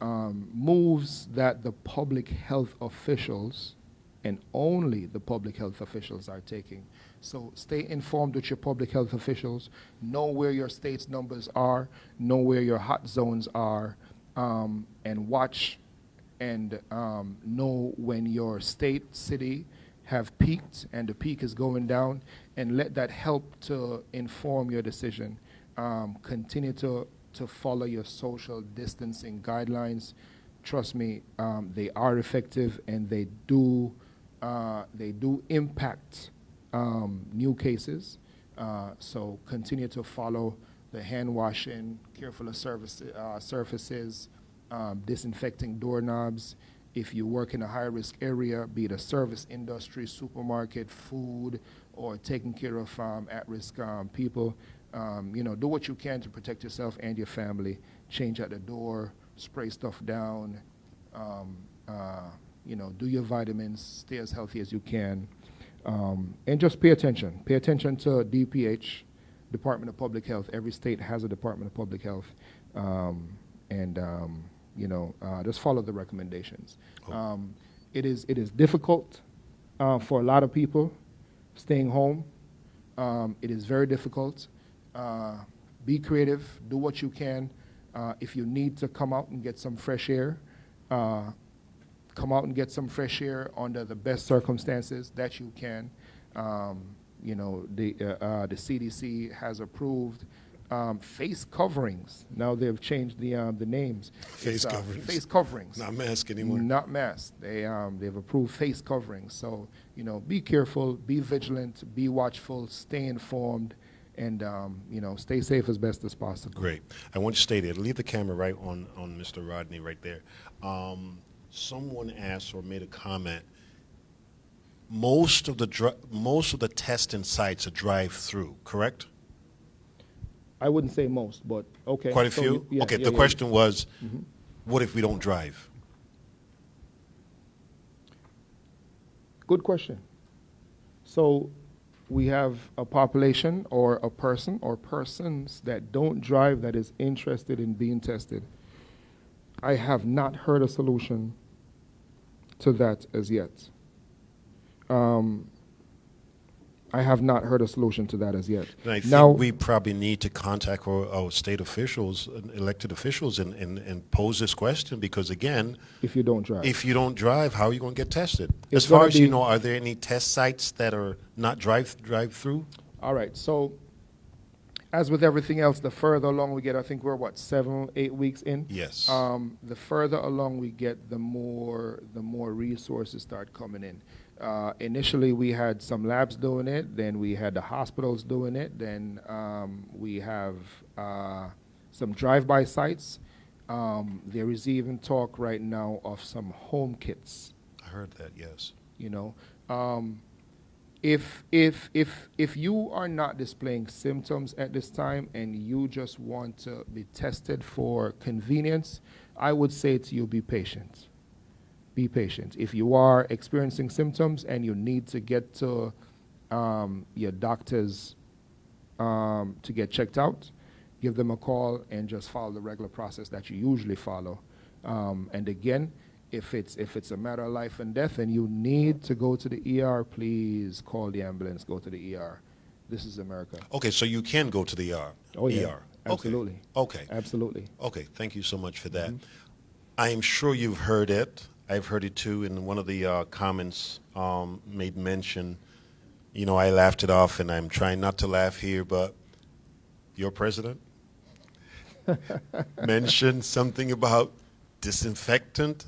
moves that the public health officials and only the public health officials are taking. So stay informed with your public health officials, know where your state's numbers are, know where your hot zones are, and watch and know when your state, city have peaked and the peak is going down, and let that help to inform your decision. Continue to follow your social distancing guidelines. Trust me, they are effective and they do impact new cases. So continue to follow the hand washing, careful of surfaces, disinfecting doorknobs. If you work in a high-risk area, be it a service industry, supermarket, food, or taking care of at-risk people, do what you can to protect yourself and your family. Change at the door, spray stuff down, do your vitamins, stay as healthy as you can, and just pay attention. Pay attention to DPH, Department of Public Health. Every state has a Department of Public Health, just follow the recommendations. Oh. It is difficult for a lot of people staying home. It is very difficult. Be creative. Do what you can. If you need to come out and get some fresh air, come out and get some fresh air under the best circumstances that you can. The CDC has approved face coverings. Now they've changed the names. Face coverings. Face coverings. Not mask anymore. Not mask. They've approved face coverings. So be careful, be vigilant, be watchful, stay informed, and stay safe as best as possible. Great. I want you to stay there. Leave the camera right on Mr. Rodney right there. Someone asked or made a comment. Most of the testing sites are drive-through, correct? I wouldn't say most, but okay. Quite a few? The question was, what if we don't drive? Good question. So we have a population or a person or persons that don't drive that is interested in being tested. I have not heard a solution to that as yet. I have not heard a solution to that as yet. And I think we probably need to contact our state officials, elected officials, and pose this question because, again, if you don't drive, how are you going to get tested? As far as you know, are there any test sites that are not drive-through? All right. So, as with everything else, the further along we get, I think we're 7, 8 weeks in. Yes. The further along we get, the more resources start coming in. Initially, we had some labs doing it. Then we had the hospitals doing it. Then we have some drive-by sites. There is even talk right now of some home kits. I heard that. Yes. If you are not displaying symptoms at this time and you just want to be tested for convenience, I would say to you, be patient. Be patient. If you are experiencing symptoms and you need to get to your doctors to get checked out, give them a call and just follow the regular process that you usually follow. And again, if it's a matter of life and death and you need to go to the ER, please call the ambulance, go to the ER. This is America. Okay, so you can go to the ER. Oh, yeah. ER. Absolutely. Okay. Absolutely. Okay. Thank you so much for that. Mhm. I am sure you've heard it. I've heard it too. In one of the comments, made mention. I laughed it off, and I'm trying not to laugh here, but your president mentioned something about disinfectant,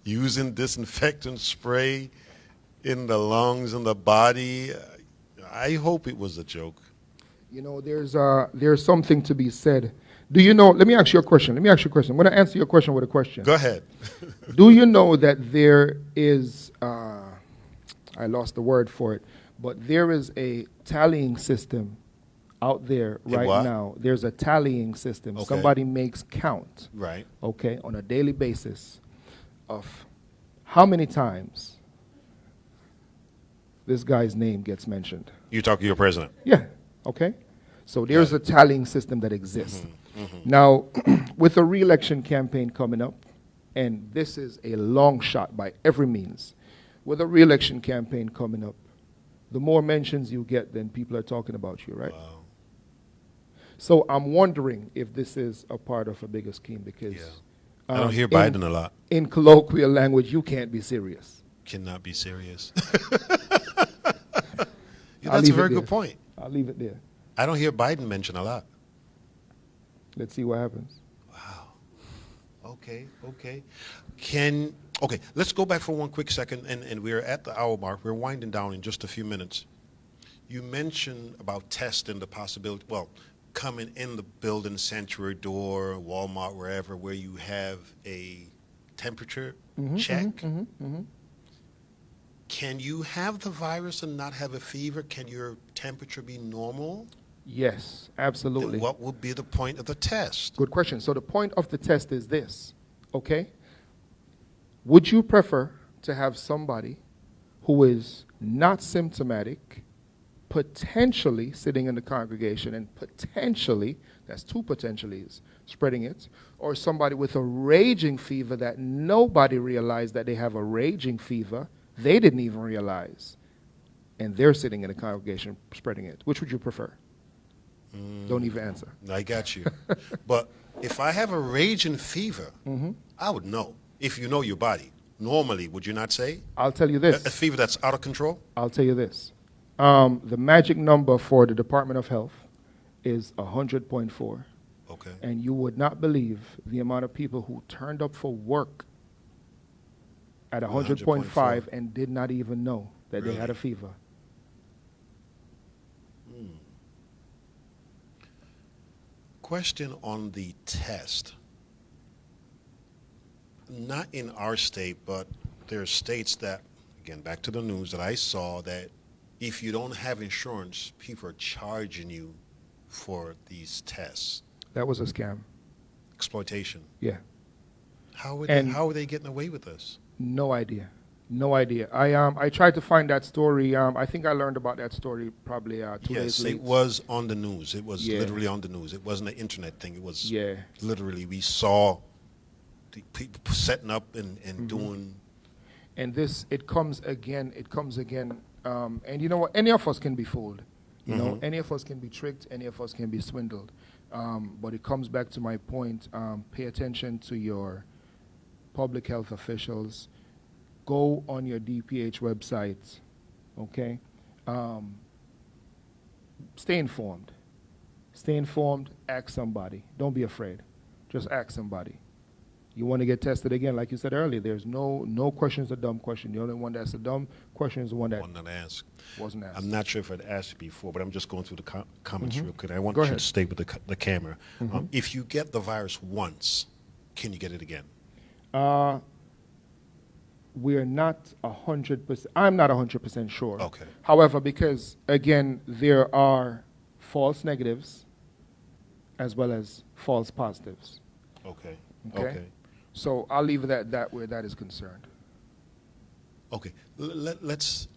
using disinfectant spray in the lungs and the body. I hope it was a joke. There's something to be said. Do you know? Let me ask you a question. Let me ask you a question. I'm going to answer your question with a question. Go ahead. Do you know that there is? I lost the word for it, but there is a tallying system out there A right what? now. There's a tallying system. Okay. Somebody makes count, Right. okay, on a daily basis of how many times this guy's name gets mentioned. You talk to your president. Yeah, okay. So there's a tallying system that exists. Now, with a re-election campaign coming up, and this is a long shot by every means, with a re-election campaign coming up, the more mentions you get, then people are talking about you, right? Wow. So I'm wondering if this is a part of a bigger scheme because Yeah. I don't hear in- Biden a lot. in colloquial language, you can't be serious. Cannot be serious. I'll That's a leave it very there. good point. I'll leave it there. I don't hear Biden mentioned a lot. Let's see what happens. Okay. Okay, let's go back for one quick second, and we're at the hour mark. We're winding down in just a few minutes. You mentioned about testing the possibility, coming in the building, Sanctuary Door, Walmart, wherever, where you have a temperature check. Can you have the virus and not have a fever? Can your temperature be normal? Yes, absolutely. Then what would be the point of the test? Good question. So the point of the test is this, okay? Would you prefer to have somebody who is not symptomatic, potentially sitting in the congregation and potentially, that's two potentiallys, spreading it, or somebody with a raging fever that nobody realized that they have a raging fever, they didn't even realize, and they're sitting in the congregation spreading it? Which would you prefer? Don't even answer. I got you. But if I have a raging fever, I would know. If you know your body, normally, would you not say? I'll tell you A this. fever that's out of control? I'll tell you this. The magic number for the Department of Health is 100.4. Okay. And you would not believe the amount of people who turned up for work at 100.5 and did not even know that they had a fever. Question on the test. Not in our state, but there are states that, again, back to the news, that I saw that if you don't have insurance, people are charging you for these tests. That was a scam. Exploitation. Yeah. How And- are they getting away with this? No idea. No idea. I tried to find that story. I think I learned about that story probably 2 days Yes, late. it was on the news. It was Yeah. literally on the news. It wasn't an internet thing. It was Yeah. literally, we saw the people setting up and doing. And this, it comes again. And you know what? Any of us can be fooled. You know, any of us can be tricked. Any of us can be swindled. But it comes back to my point. Pay attention to your public health officials. Go on your DPH website, okay? Stay informed. Stay informed, ask somebody. Don't be afraid. Just ask somebody. You want to get tested again, like you said earlier, there's no question is a dumb question. The only one that's a dumb question is the one that One that asked. wasn't asked. I'm not sure if I'd asked you before, but I'm just going through the comments real quick. I want Go you ahead. to stay with the camera. If you get the virus once, can you get it again? We're not 100%, I'm not 100% sure. Okay. However, because, again, there are false negatives as well as false positives. Okay. Okay. So I'll leave it at that where that is concerned. Okay. Let's.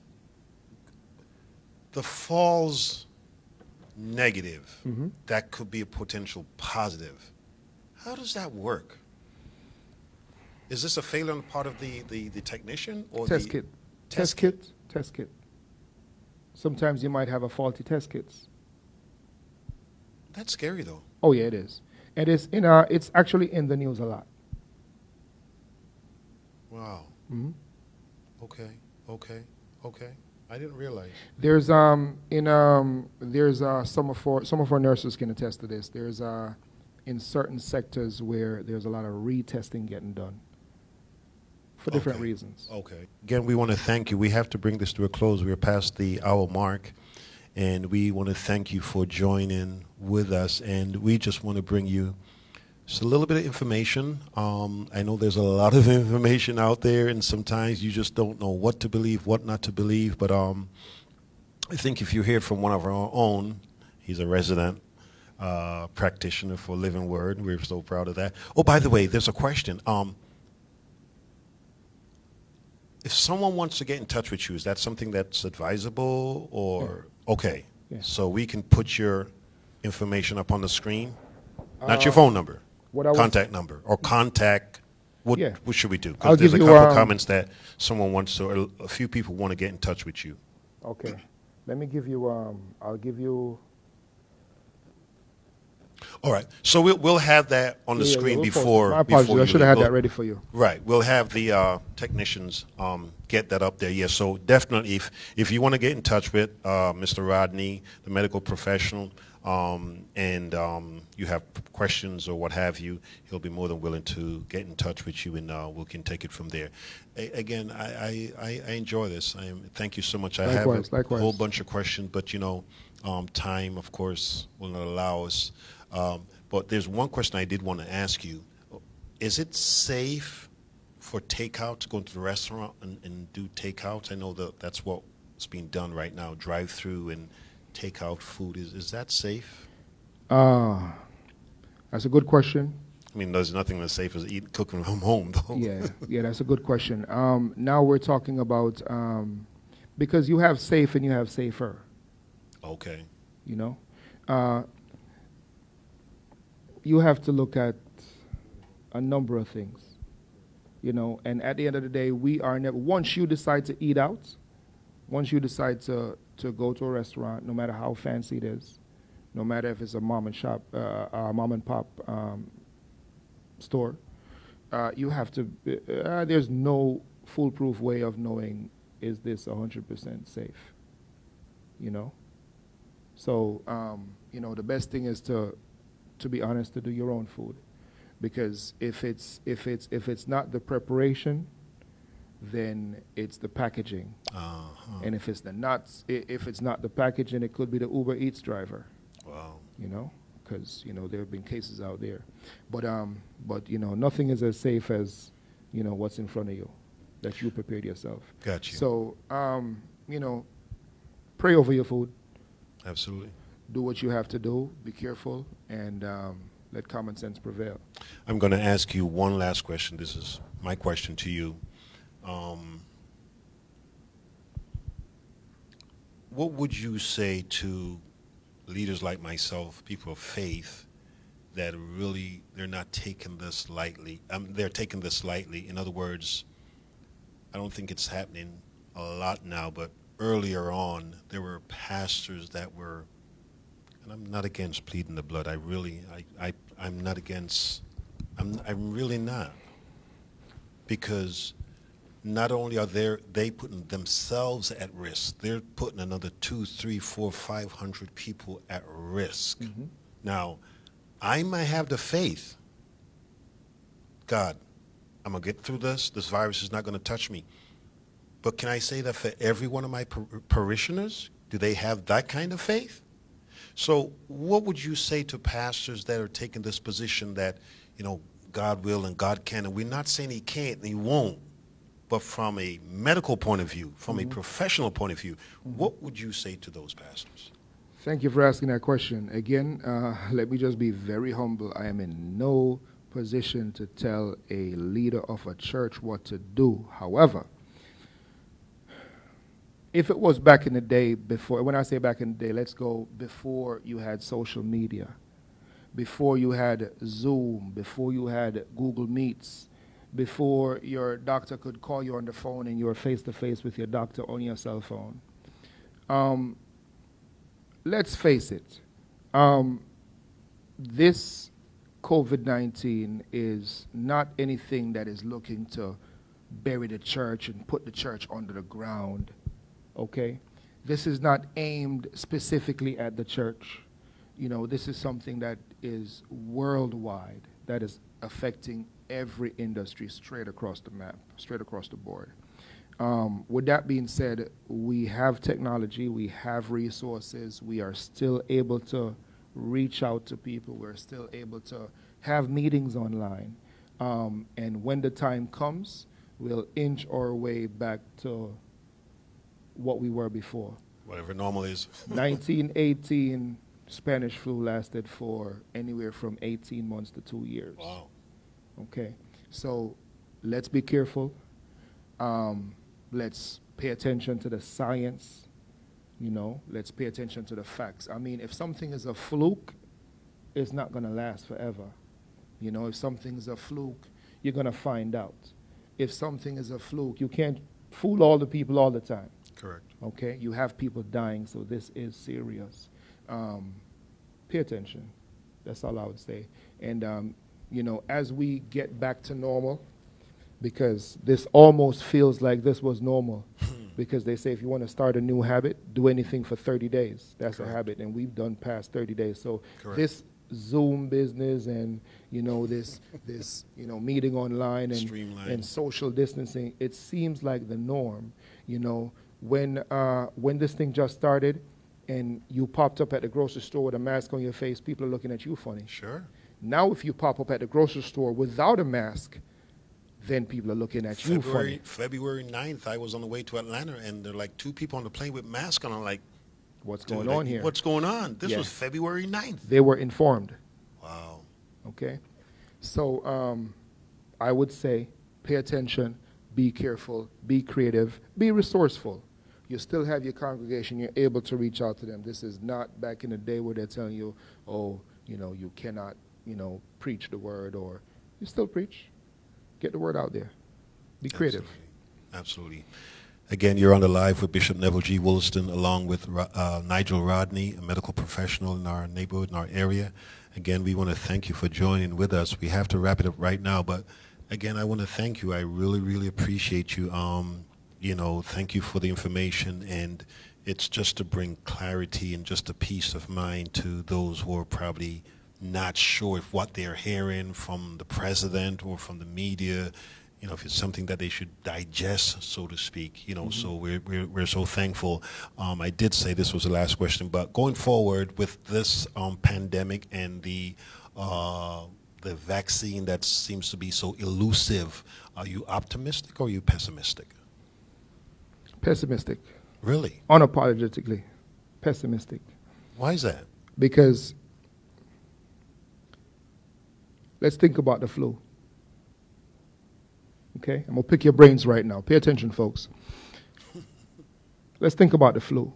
The false negative, that could be a potential positive. How does that work? Is this a failure on the part of the technician or Test the kit. Test Test kit. Sometimes you might have a faulty test kits. That's scary though. Oh yeah, it is. It's actually in the news a lot. Wow. Hmm. Okay. Okay. Okay. I didn't realize. There's some of our nurses can attest to this. There's in certain sectors where there's a lot of retesting getting done for different Okay. reasons. Okay. Again, we want to thank you. We have to bring this to a close. We're past the hour mark, and we want to thank you for joining with us. And we just want to bring you just a little bit of information. I know there's a lot of information out there, and sometimes you just don't know what to believe, what not to believe. But I think if you hear from one of our own, he's a resident practitioner for Living Word. We're so proud of that. Oh, by the way, there's a question. If someone wants to get in touch with you, is that something that's advisable or okay? Yeah. So we can put your information up on the screen, not your Uh, phone number, what I was contact number, or contact. What Yeah. what should we do? I'll Because there's a give you, couple comments that someone wants to, a few people want to get in touch with you. Okay. Let me give you. I'll give you. All right. So we'll have that on the Yeah, screen we'll post it. before. My apologies. Before I you should have leave. had that ready for you. Right. We'll have the technicians get that up there. Yes. So definitely, if you want to get in touch with Mr. Rodney, the medical professional, and you have questions or what have you, he'll be more than willing to get in touch with you, and we can take it from there. Again, I enjoy this. Thank you so much. I have a whole bunch of questions, but time, of course, will not allow us. But there's one question I did want to ask you. Is it safe for takeout to go into the restaurant and do takeout? I know that's what's being done right now, drive-through and takeout food. Is that safe? That's a good question. I mean, there's nothing as safe as cooking from home, though. Yeah, that's a good question. Now we're talking about because you have safe and you have safer. Okay. You know, you have to look at a number of things. And at the end of the day, we are never. Once you decide to eat out, once you decide to go to a restaurant, no matter how fancy it is, no matter if it's a mom and pop store, you have to. There's no foolproof way of knowing is this 100% safe. So the best thing is to be honest, to do your own food, because if it's not the preparation, then it's the packaging. And if it's not the packaging, it could be the Uber Eats driver. Wow. Because there have been cases out there, but nothing is as safe as what's in front of you, that you prepared yourself. Got you. So pray over your food. Absolutely. Do what you have to do. Be careful, and let common sense prevail. I'm going to ask you one last question. This is my question to you. What would you say to leaders like myself, people of faith, that really they're not taking this lightly? They're taking this lightly. In other words, I don't think it's happening a lot now, but earlier on, there were pastors that were, and I'm not against pleading the blood. I'm not against. I'm really not, because not only are they putting themselves at risk, they're putting another 2, 3, 4, 500 people at risk. Mm-hmm. Now, I might have the faith, God, I'm going to get through this. This virus is not going to touch me. But can I say that for every one of my parishioners? Do they have that kind of faith? So what would you say to pastors that are taking this position that, God will and God can, and we're not saying he can't and he won't, but from a medical point of view, from a professional point of view, what would you say to those pastors? Thank you for asking that question. Again, let me just be very humble. I am in no position to tell a leader of a church what to do. However, if it was back in the day before, when I say back in the day, let's go before you had social media, before you had Zoom, before you had Google Meets, before your doctor could call you on the phone and you were face-to-face with your doctor on your cell phone. Let's face it, this COVID-19 is not anything that is looking to bury the church and put the church under the ground, okay? This is not aimed specifically at the church. You know, this is something that is worldwide, that is affecting every industry straight across the map, straight across the board. With that being said, we have technology, we have resources, we are still able to reach out to people, we're still able to have meetings online. And when the time comes, we'll inch our way back to what we were before. Whatever normal is. 1918 Spanish flu lasted for anywhere from 18 months to 2 years. Wow. Okay, so let's be careful. Let's pay attention to the science, you know, let's pay attention to the facts. I mean, if something is a fluke, it's not going to last forever. You know, if something is a fluke, you're going to find out. If something is a fluke, you can't fool all the people all the time. Correct. Okay, you have people dying, so this is serious. Pay attention. That's all I would say. And, you know, as we get back to normal, because this almost feels like this was normal, because they say if you want to start a new habit, do anything for 30 days. That's Correct. a habit, and we've done past 30 days. So Correct. this Zoom business and, you know, this you know, meeting online and social distancing, it seems like the norm. You know, when this thing just started and you popped up at the grocery store with a mask on your face, people are looking at you funny. Sure. Now if you pop up at the grocery store without a mask, then people are looking at you funny. February 9th, I was on the way to Atlanta, and there are like 2 people on the plane with masks on. I'm like, What's going on here? What's going on? This Yes. was February 9th. They were informed. Wow. Okay? So I would say pay attention, be careful, be creative, be resourceful. You still have your congregation. You're able to reach out to them. This is not back in the day where they're telling you, oh, you know, you cannot, you know, preach the word, or you still preach. Get the word out there. Be creative. Absolutely. Again, you're on the live with Bishop Neville G. Wollaston, along with Nigel Rodney, a medical professional in our neighborhood, in our area. Again, we want to thank you for joining with us. We have to wrap it up right now, but again, I want to thank you. I really, really appreciate you. You know, thank you for the information, and it's just to bring clarity and just a peace of mind to those who are probably not sure if what they're hearing from the president or from the media, you know, if it's something that they should digest, so to speak, you know. Mm-hmm. So we're so thankful. I did say this was the last question, but going forward with this pandemic and the vaccine that seems to be so elusive, are you optimistic or are you pessimistic? Pessimistic. Really? Unapologetically pessimistic. Why is that? Because let's think about the flu. Okay? I'm going to pick your brains right now. Pay attention, folks. Let's think about the flu.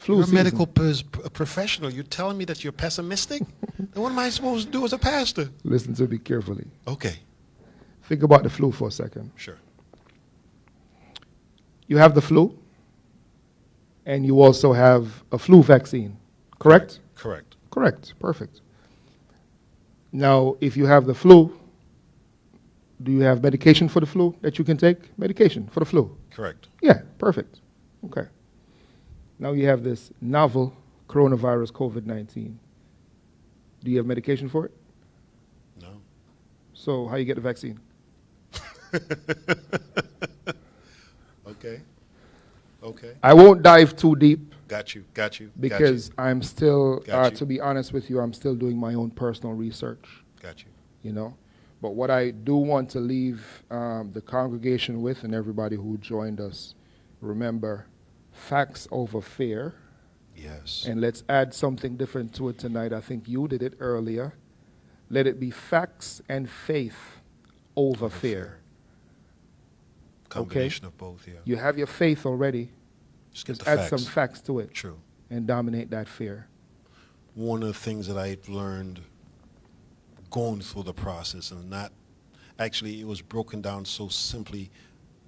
You're a medical professional. You're telling me that you're pessimistic? Then what am I supposed to do as a pastor? Listen to me carefully. Okay. Think about the flu for a second. Sure. You have the flu, and you also have a flu vaccine, correct? Correct. Correct. Perfect. Now, if you have the flu, do you have medication for the flu that you can take? Medication for the flu. Correct. Yeah, perfect. Okay. Now you have this novel coronavirus, COVID-19. Do you have medication for it? No. So how you get the vaccine? Okay. Okay. I won't dive too deep. Got you. Because I'm still, to be honest with you, I'm still doing my own personal research. Got you. You know? But what I do want to leave the congregation with, and everybody who joined us, remember, facts over fear. Yes. And let's add something different to it tonight. I think you did it earlier. Let it be facts and faith over fear. Combination of both, yeah. You have your faith already. Just add some facts to it. True. And dominate that fear. One of the things that I've learned going through the process, and not actually, it was broken down so simply.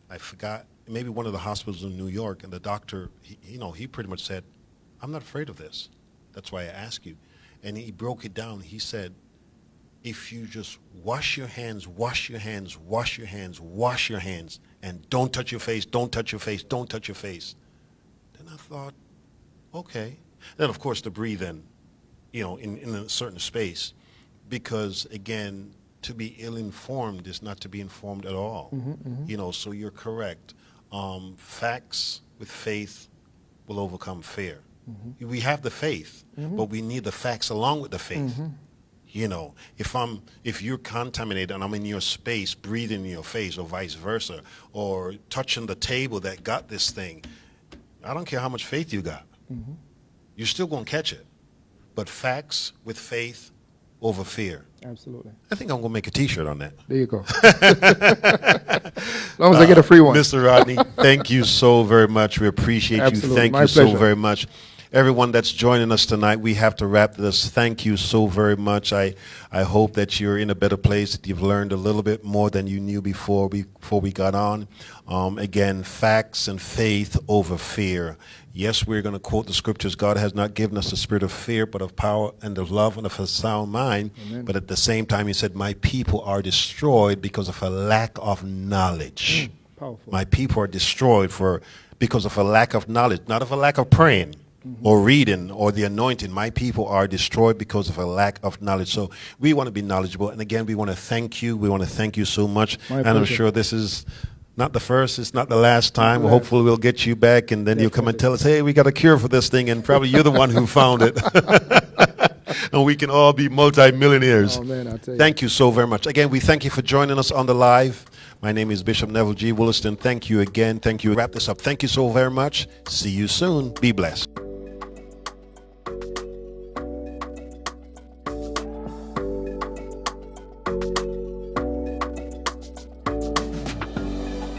I forgot, maybe one of the hospitals in New York, and the doctor, he pretty much said, I'm not afraid of this. That's why I ask you. And he broke it down. He said, if you just wash your hands, wash your hands, wash your hands, wash your hands, and don't touch your face, don't touch your face, don't touch your face. Then I thought, okay. Then, of course, to breathe in, in a certain space. Because, again, to be ill-informed is not to be informed at all. So you're correct. Facts with faith will overcome fear. We have the faith, but we need the facts along with the faith. If you're contaminated and I'm in your space, breathing in your face, or vice versa, or touching the table that got this thing, I don't care how much faith you got. You're still going to catch it. But facts with faith over fear. Absolutely. I think I'm going to make a T-shirt on that. There you go. As long as I get a free one. Mr. Rodney, thank you so very much. We appreciate Absolutely. you. Thank My you pleasure. so very much. Everyone that's joining us tonight, we have to wrap this. Thank you so very much. I hope that you're in a better place, that you've learned a little bit more than you knew before we got on. Again, facts and faith over fear. Yes, we're going to quote the scriptures. God has not given us a spirit of fear, but of power and of love and of a sound mind. Amen. But at the same time, he said, my people are destroyed because of a lack of knowledge. Powerful. My people are destroyed because of a lack of knowledge, not of a lack of praying or reading or the anointing. My people are destroyed because of a lack of knowledge. So we want to be knowledgeable. And again, we want to thank you. We want to thank you so much. And I'm sure this is not the first, it's not the last time. Well, hopefully we'll get you back, and then you'll come and tell us, hey, we got a cure for this thing, and probably you're the one who found it. And we can all be multi-millionaires. Oh, man, I'll tell you. Thank you so very much. Again, we thank you for joining us on the live. My name is Bishop Neville G. Williston. Thank you again. Thank you. Wrap this up. Thank you so very much. See you soon. Be blessed.